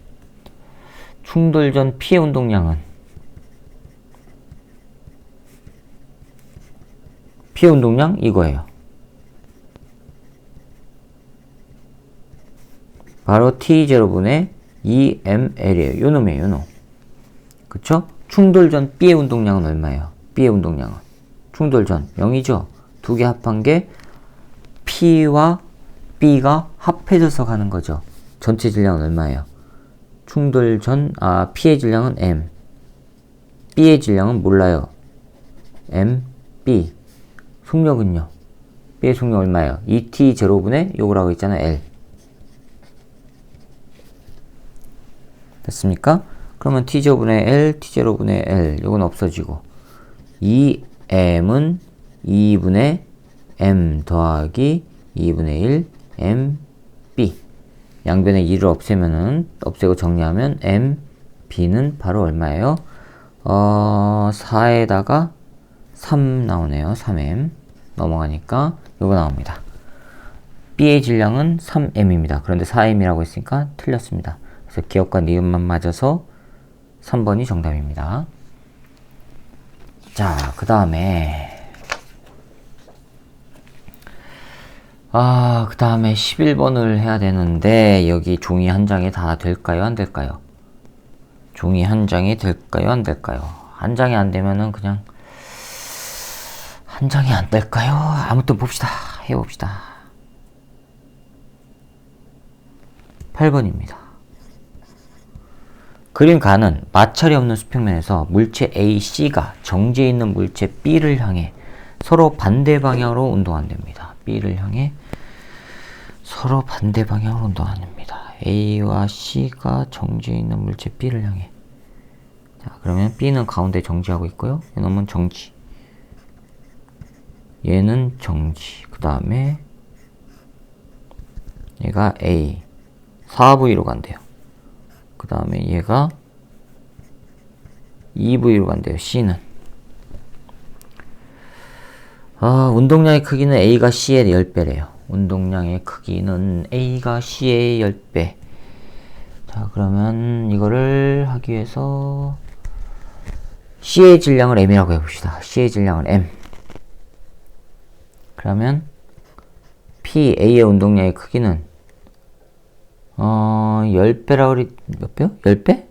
P의 운동량은 P의 운동량 이거예요. 바로 T0분의 EML이에요. 요놈이에요. 요놈. 그쵸? 충돌 전 B의 운동량은 얼마예요? B의 운동량은 충돌 전 0이죠? 두 개 합한 게 T와 B가 합해져서 가는 거죠. 전체 질량은 얼마예요? 충돌 전, P의 질량은 M. B의 질량은 몰라요. M, B. 속력은요? B의 속력 얼마예요? 2T 제로분의 요거라고 있잖아요. L. 됐습니까? 그러면 T0분의 L, T0분의 L. 요건 없어지고 2M은 2분의 M 더하기 2분의 1 MB. 양변에 2를 없애고 정리하면 MB는 바로 얼마예요? 4에다가 3 나오네요. 3M. 넘어가니까 요거 나옵니다. B의 질량은 3M입니다. 그런데 4M이라고 했으니까 틀렸습니다. 그래서 기억과 니은만 맞아서 3번이 정답입니다. 자, 그 다음에 그 다음에 11번을 해야 되는데 여기 종이 한 장에 다 될까요? 안 될까요? 종이 한 장이 될까요? 안 될까요? 한 장이 안 되면은 그냥 한 장이 안 될까요? 아무튼 봅시다. 해봅시다. 8번입니다. 그림 가는 마찰이 없는 수평면에서 물체 A, C가 정지해 있는 물체 B를 향해 서로 반대 방향으로 운동한답니다. B를 향해 서로 반대 방향으로 운동합니다. A와 C가 정지해 있는 물체 B를 향해. 자, 그러면 B는 가운데 정지하고 있고요. 이놈은 정지. 얘는 정지. 그 다음에 얘가 A 4V로 간대요. 그 다음에 얘가 2V로 간대요. C는. 운동량의 크기는 A가 C의 10배래요. 운동량의 크기는 A가 C의 10배. 자, 그러면 이거를 하기 위해서 C의 질량을 M이라고 해봅시다. C의 질량을 M. 그러면 P, A의 운동량의 크기는 10배라고 몇 배요? 10배?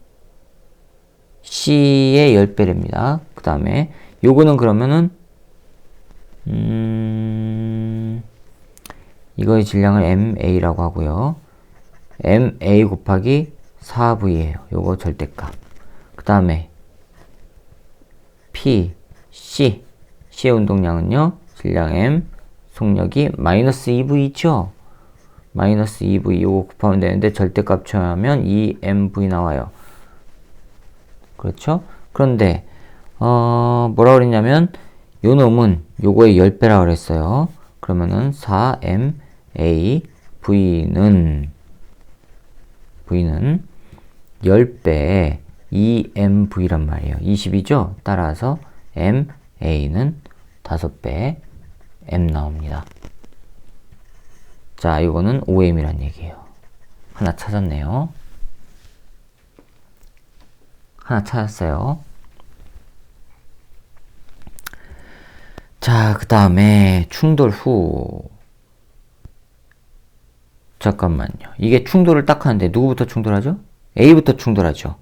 C의 10배랍니다. 그 다음에 요거는 그러면은 이거의 질량을 MA라고 하고요. MA 곱하기 4V예요. 요거 절대값. 그 다음에 P, C. C의 운동량은요. 질량 M, 속력이 마이너스 2V죠. 마이너스 2V 요거 곱하면 되는데 절대값 처하면 2MV 나와요. 그렇죠? 그런데 뭐라 그랬냐면 요 놈은 요거의 10배라 그랬어요. 그러면은 4MA V는 10배 2MV란 말이에요. 20이죠? 따라서 MA는 5배 M 나옵니다. 자, 이거는 5M이란 얘기예요. 하나 찾았네요. 하나 찾았어요. 자, 그 다음에 충돌 후. 잠깐만요. 이게 충돌을 딱 하는데 누구부터 충돌하죠? A부터 충돌하죠.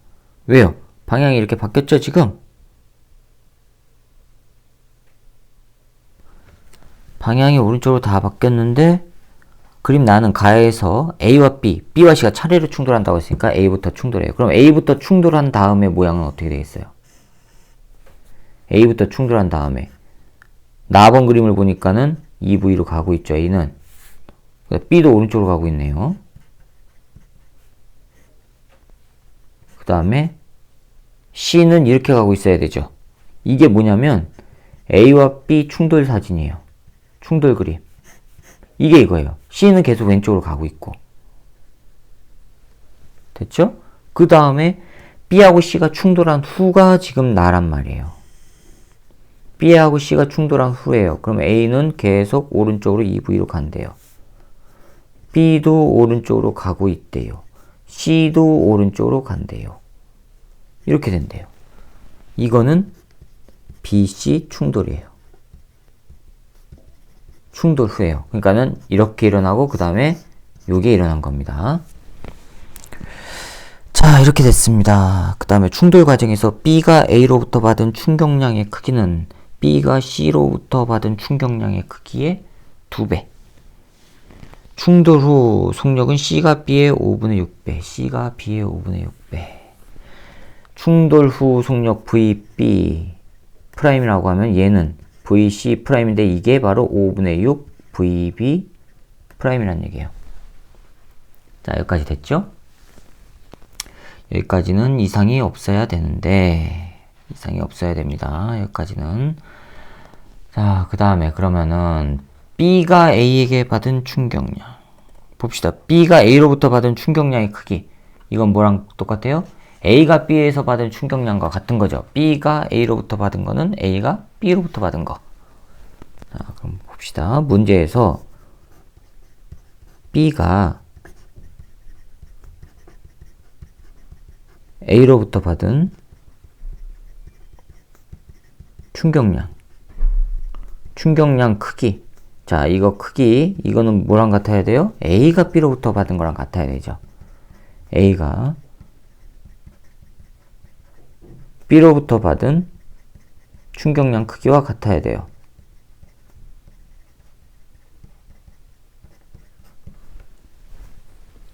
왜요? 방향이 이렇게 바뀌었죠, 지금? 방향이 오른쪽으로 다 바뀌었는데 그림 나는 가에서 A와 B, B와 C가 차례로 충돌한다고 했으니까 A부터 충돌해요. 그럼 A부터 충돌한 다음에 모양은 어떻게 되겠어요? A부터 충돌한 다음에 나번 그림을 보니까는 2V로 가고 있죠. A는. B도 오른쪽으로 가고 있네요. 그 다음에 C는 이렇게 가고 있어야 되죠. 이게 뭐냐면 A와 B 충돌 사진이에요. 충돌 그림. 이게 이거예요. C는 계속 왼쪽으로 가고 있고. 됐죠? 그 다음에 B하고 C가 충돌한 후가 지금 나란 말이에요. B하고 C가 충돌한 후예요. 그럼 A는 계속 오른쪽으로 2V로 간대요. B도 오른쪽으로 가고 있대요. C도 오른쪽으로 간대요. 이렇게 된대요. 이거는 BC 충돌이에요. 충돌 후에요. 그러니까는 이렇게 일어나고 그 다음에 요게 일어난 겁니다. 자, 이렇게 됐습니다. 그 다음에 충돌 과정에서 B가 A로부터 받은 충격량의 크기는 B가 C로부터 받은 충격량의 크기의 2배. 충돌 후 속력은 C가 B의 5분의 6배, C가 B의 5분의 6배. 충돌 후 속력 VB 프라임이라고 하면 얘는 VC 프라임인데 이게 바로 5분의 6 VB 프라임이라는 얘기예요. 자, 여기까지 됐죠? 여기까지는 이상이 없어야 되는데 이상이 없어야 됩니다. 여기까지는. 자, 그 다음에 그러면은 B가 A에게 받은 충격량 봅시다. B가 A로부터 받은 충격량의 크기 이건 뭐랑 똑같아요? A가 B에서 받은 충격량과 같은 거죠. B가 A로부터 받은 거는 A가 B로부터 받은 거. 자, 그럼 봅시다. 문제에서 B가 A로부터 받은 충격량 크기. 자, 이거 크기, 이거는 뭐랑 같아야 돼요? A가 B로부터 받은 거랑 같아야 되죠. A가 B로부터 받은 충격량 크기와 같아야 돼요.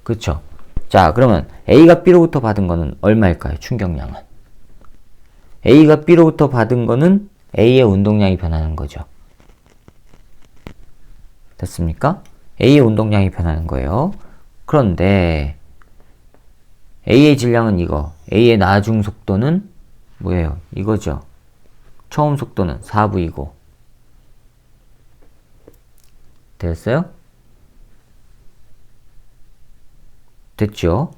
그쵸? 자, 그러면 A가 B로부터 받은 거는 얼마일까요? 충격량은. A가 B로부터 받은 거는 A의 운동량이 변하는 거죠. 됐습니까? A의 운동량이 변하는 거예요. 그런데 A의 질량은 이거, A의 나중 속도는 뭐예요? 이거죠. 처음 속도는 4V이고. 됐어요? 됐죠?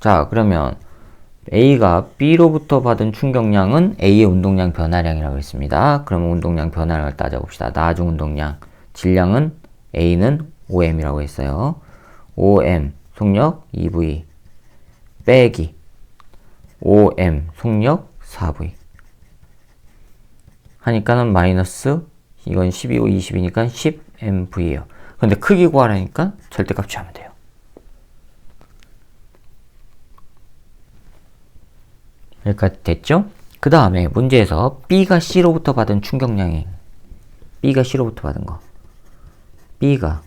자, 그러면 A가 B로부터 받은 충격량은 A의 운동량 변화량이라고 했습니다. 그러면 운동량 변화량을 따져봅시다. 나중 운동량. 질량은 A는 5M이라고 했어요. 5M 속력 2V 빼기 5M 속력 4V 하니까는 마이너스 이건 10이고 20이니까 10MV예요. 근데 크기 구하라니까 절대값 취하면 돼요. 여기까지 됐죠? 그 다음에 문제에서 B가 C로부터 받은 충격량이 B가 C로부터 받은 거 B가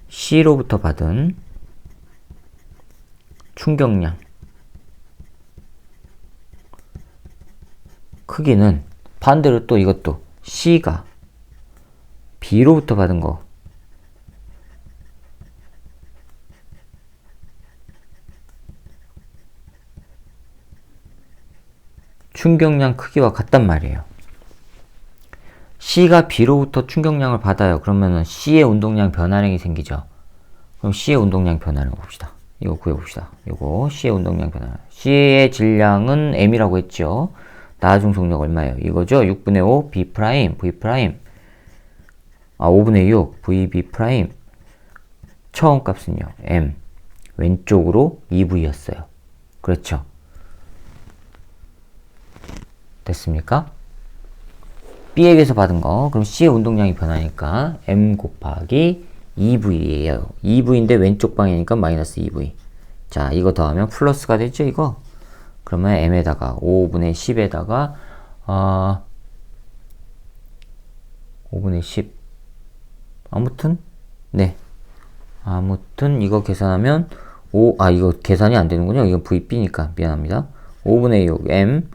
C로부터 받은 충격량 크기는 반대로 또 이것도 C가 B로부터 받은 거 충격량 크기와 같단 말이에요. C가 B로부터 충격량을 받아요. 그러면은 C의 운동량 변화량이 생기죠. 그럼 C의 운동량 변화량 봅시다. 이거 구해봅시다. 이거 C의 운동량 변화. C의 질량은 M이라고 했죠. 나중 속력 얼마예요? 이거죠. 6분의 5 B 프라임 V 프라임 5분의 6 VB 프라임 처음 값은요. M 왼쪽으로 2V였어요. 그렇죠. 됐습니까? B에게서 받은 거 그럼 C의 운동량이 변하니까 M 곱하기 2V예요. 2V인데 왼쪽 방이니까 마이너스 2V. 자, 이거 더하면 플러스가 되죠, 이거? 그러면 M에다가 5분의 10에다가 5분의 10 아무튼 네. 아무튼 이거 계산하면 이거 계산이 안 되는군요. 이건 VB니까 미안합니다. 5분의 6 M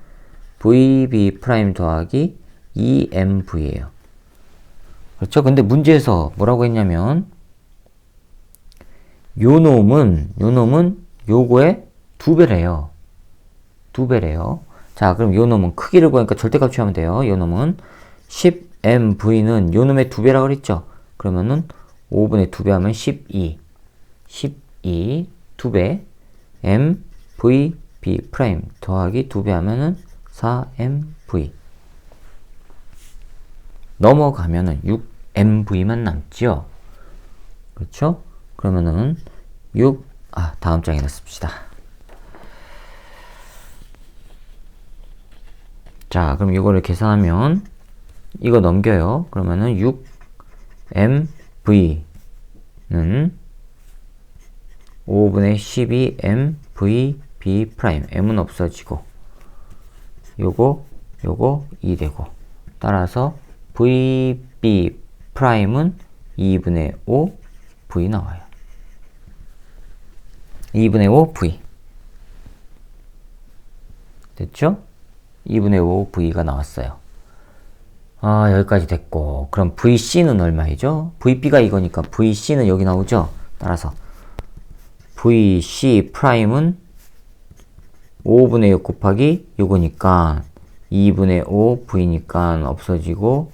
VB 프라임 더하기 2MV예요. 그렇죠? 근데 문제에서 뭐라고 했냐면 요 놈은 요거의 2배래요. 2배래요. 자, 그럼 요 놈은 크기를 구하니까 절대값 취하면 돼요. 요 놈은 10MV는 요 놈의 2배라고 그랬죠? 그러면은 5분의 2배 하면 12 2배 MVB 프라임 더하기 2배 하면은 4MV 넘어가면은 6MV만 남죠. 그렇죠? 그러면은 다음 장에 넣습시다. 자, 그럼 이거를 계산하면 이거 넘겨요. 그러면은 6MV는 5분의 12MVB 프라임 M은 없어지고 요거 2 되고 따라서 VB 프라임은 2분의 5 V 나와요. 2분의 5 V. 됐죠? 2분의 5 V가 나왔어요. 여기까지 됐고, 그럼 VC는 얼마이죠? VB가 이거니까 VC는 여기 나오죠? 따라서 VC 프라임은 5분의 6 곱하기 요거니까 2분의 5 V니까 없어지고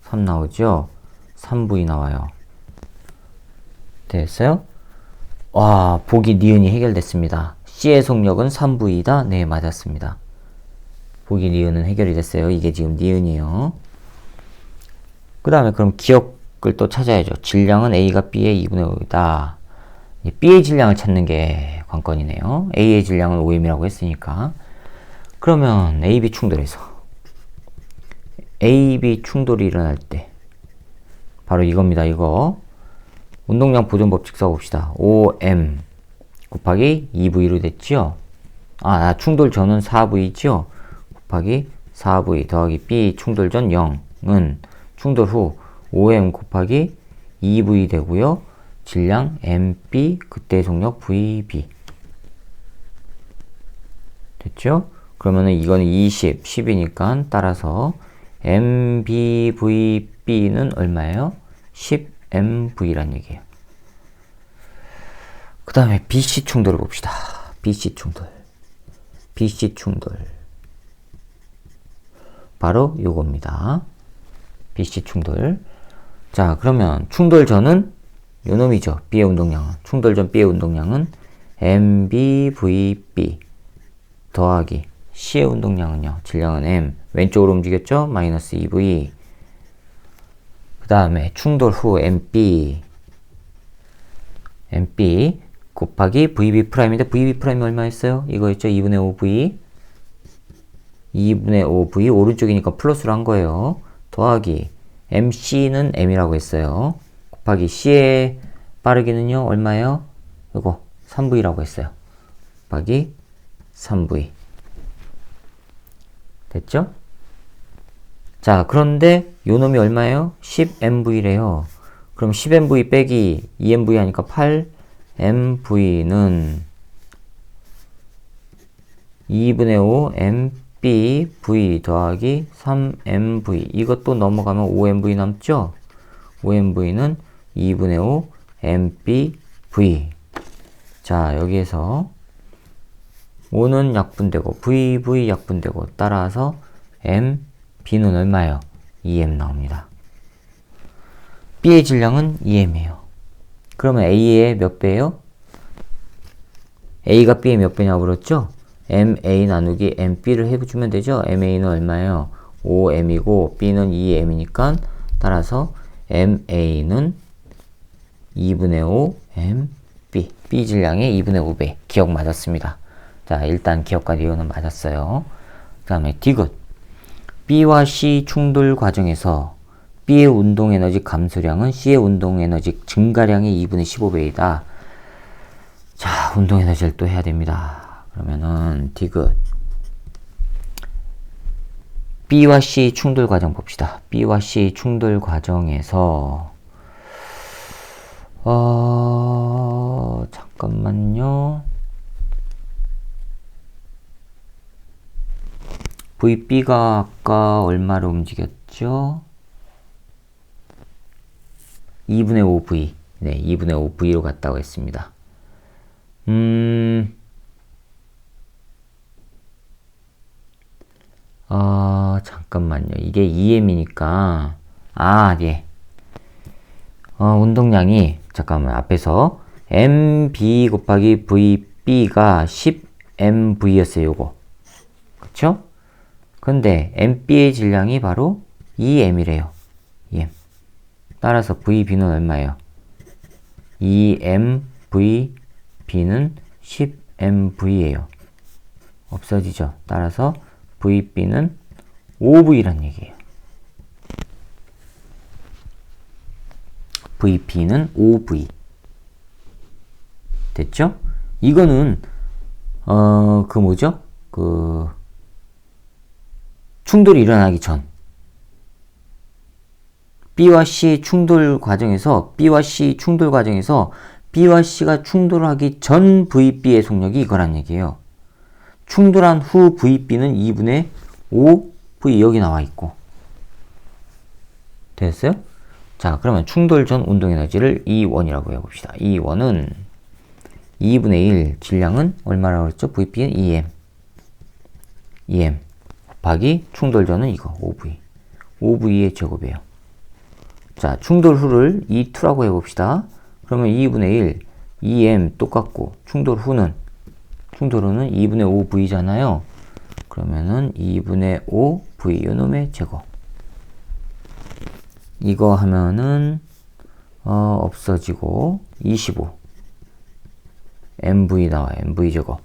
3 나오죠? 3V 나와요. 됐어요? 와, 보기 니은이 해결됐습니다. C의 속력은 3V이다? 네, 맞았습니다. 보기 니은은 해결이 됐어요. 이게 지금 니은이에요. 그 다음에 그럼 기억을 또 찾아야죠. 질량은 A가 B의 2분의 5이다. B의 질량을 찾는 게 관건이네요. A의 질량은 5m이라고 했으니까. 그러면 AB 충돌에서 AB 충돌이 일어날 때 바로 이겁니다. 이거 운동량 보존 법칙 써봅시다. 5m 곱하기 2V로 됐죠? 충돌 전은 4V죠? 곱하기 4V 더하기 B 충돌 전 0은 충돌 후 5m 곱하기 2V 되고요. 질량 MB, 그때의 속력 VB. 됐죠? 그러면은 이거는 20, 10이니까 따라서 MBVB는 얼마예요? 10MV란 얘기예요. 그 다음에 BC 충돌을 봅시다. BC 충돌. BC 충돌. 바로 요겁니다. BC 충돌. 자, 그러면 충돌 전은 요 놈이죠. B의 운동량은. 충돌 전 B의 운동량은 MBVB 더하기 C의 운동량은요. 질량은 M. 왼쪽으로 움직였죠? 마이너스 2V. 그 다음에 충돌 후 MP 곱하기 VB 프라임인데 VB 프라임이 얼마였어요? 이거였죠? 2분의 5V. 2분의 5V 오른쪽이니까 플러스로 한 거예요. 더하기 MC는 M이라고 했어요. 곱하기 C의 빠르기는요, 얼마예요? 이거 3V라고 했어요. 곱하기 3V. 됐죠? 자, 그런데 요 놈이 얼마예요? 10MV래요. 그럼 10MV 빼기 2MV 하니까 8MV는 2분의 5 MBV 더하기 3MV. 이것도 넘어가면 5MV 남죠? 5MV는 2분의 5 MBV. 자, 여기에서 5는 약분되고 VV 약분되고 따라서 MB는 얼마예요? 2M 나옵니다. B의 질량은 2M이에요. 그러면 A의 몇 배예요? A가 B의 몇 배냐고 그랬죠? MA 나누기 MB를 해주면 되죠? MA는 얼마예요? 5M이고 B는 2M이니까 따라서 MA는 2분의 5 MB. B 질량의 2분의 5배. 기억 맞았습니다. 자, 일단 기억과 니은은 맞았어요. 그 다음에 디귿. B와 C 충돌 과정에서 B의 운동에너지 감소량은 C의 운동에너지 증가량의 2분의 15배이다. 자, 운동에너지를 또 해야 됩니다. 그러면은 디귿. B와 C 충돌 과정 봅시다. B와 C 충돌 과정에서 잠깐만요. VB가 아까 얼마로 움직였죠? 2분의 5V. 네, 2분의 5V로 갔다고 했습니다. 잠깐만요. 이게 2M이니까, 예. 운동량이, 잠깐만, 앞에서 MB 곱하기 VB가 10MV였어요, 요거. 그쵸? 근데 MB의 질량이 바로 2M이래요. 2M. 따라서 VB는 얼마예요? 2MVB는 10MV예요. 없어지죠. 따라서 VB는 5V란 얘기예요. VB는 5V. 됐죠? 이거는 충돌이 일어나기 전 B와 C 충돌 과정에서 B와 C가 충돌하기 전 VB의 속력이 이거란 얘기예요. 충돌한 후 VB는 2분의 5V 여기 나와 있고. 됐어요? 자, 그러면 충돌 전 운동 에너지를 E1이라고 해봅시다. E1은 2분의 1, 질량은 얼마라고 그랬죠? VB는 EM 곱하기 충돌 전은 이거 5V의 제곱이에요. 자, 충돌 후를 E2라고 해봅시다. 그러면 2분의 1, EM 똑같고 충돌 후는 2분의 5V잖아요. 그러면은 2분의 5V 요놈의 제곱. 이거 하면은 없어지고 25 MV 나와요. MV 제곱.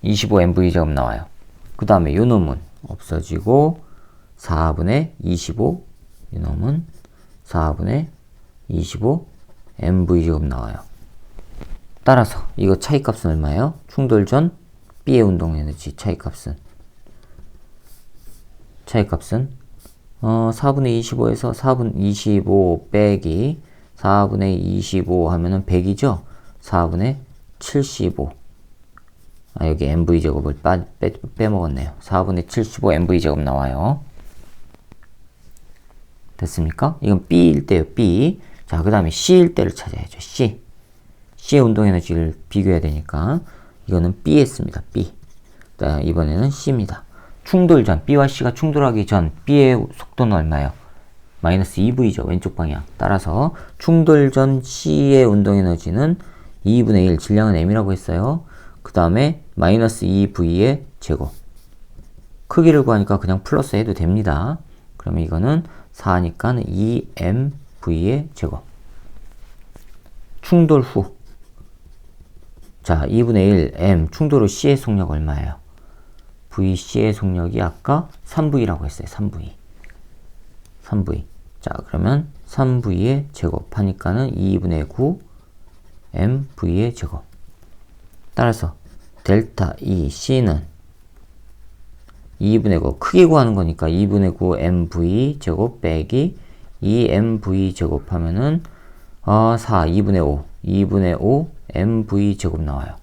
25 MV 제곱 나와요. 그 다음에 요놈은 없어지고 4분의 25 이놈은 4분의 25 MV 제곱 나와요. 따라서 이거 차이값은 얼마예요? 충돌 전 B의 운동 에너지 차이값은 4분의 25에서 4분의 25 빼기 4분의 25 하면은 100이죠? 4분의 75. 여기 MV 제곱을 빼먹었네요. 4분의 75 MV 제곱 나와요. 됐습니까? 이건 B일 때요, B. 자, 그 다음에 C일 때를 찾아야죠, C의 운동 에너지를 비교해야 되니까 이거는 B였습니다, B. 자, 이번에는 C입니다. 충돌 전, B와 C가 충돌하기 전 B의 속도는 얼마예요? 마이너스 2V죠. 왼쪽 방향. 따라서 충돌 전 C의 운동 에너지는 2분의 1, 질량은 M이라고 했어요. 그 다음에 마이너스 2V의 제곱. 크기를 구하니까 그냥 플러스 해도 됩니다. 그러면 이거는 4니까 2MV의 제곱. 충돌 후. 자, 2분의 1 M 충돌 후 C의 속력 얼마예요? VC의 속력이 아까 3V라고 했어요. 3V. 자, 그러면 3V의 제곱 하니까는 2분의 9 MV의 제곱. 따라서 델타 E C는 2분의 9 크기 구하는 거니까 2분의 9 MV 제곱 빼기 2MV 제곱 하면은 2분의 5 MV 제곱 나와요.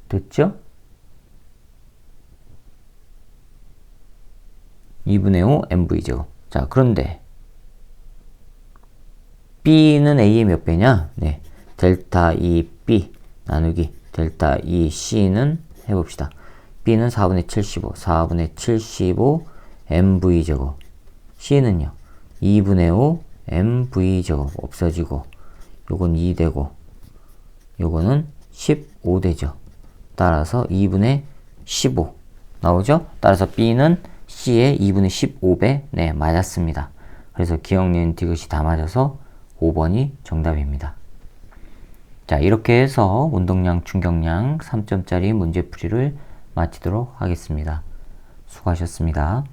됐죠? 2분의 5 MV 제곱. 자, 그런데 B는 A의 몇 배냐? 네. 델타 E B 나누기 델타 E C는 해봅시다. B는 4분의 75 MV 제곱. C는요. 2분의 5 MV 제곱 없어지고 요건 2 되고 요거는 15 되죠. 따라서 2분의 15 나오죠? 따라서 B는 C의 2분의 15배. 네, 맞았습니다. 그래서 기억, 니은, 디귿이 다 맞아서 5번이 정답입니다. 자, 이렇게 해서 운동량, 충격량 3점짜리 문제풀이를 마치도록 하겠습니다. 수고하셨습니다.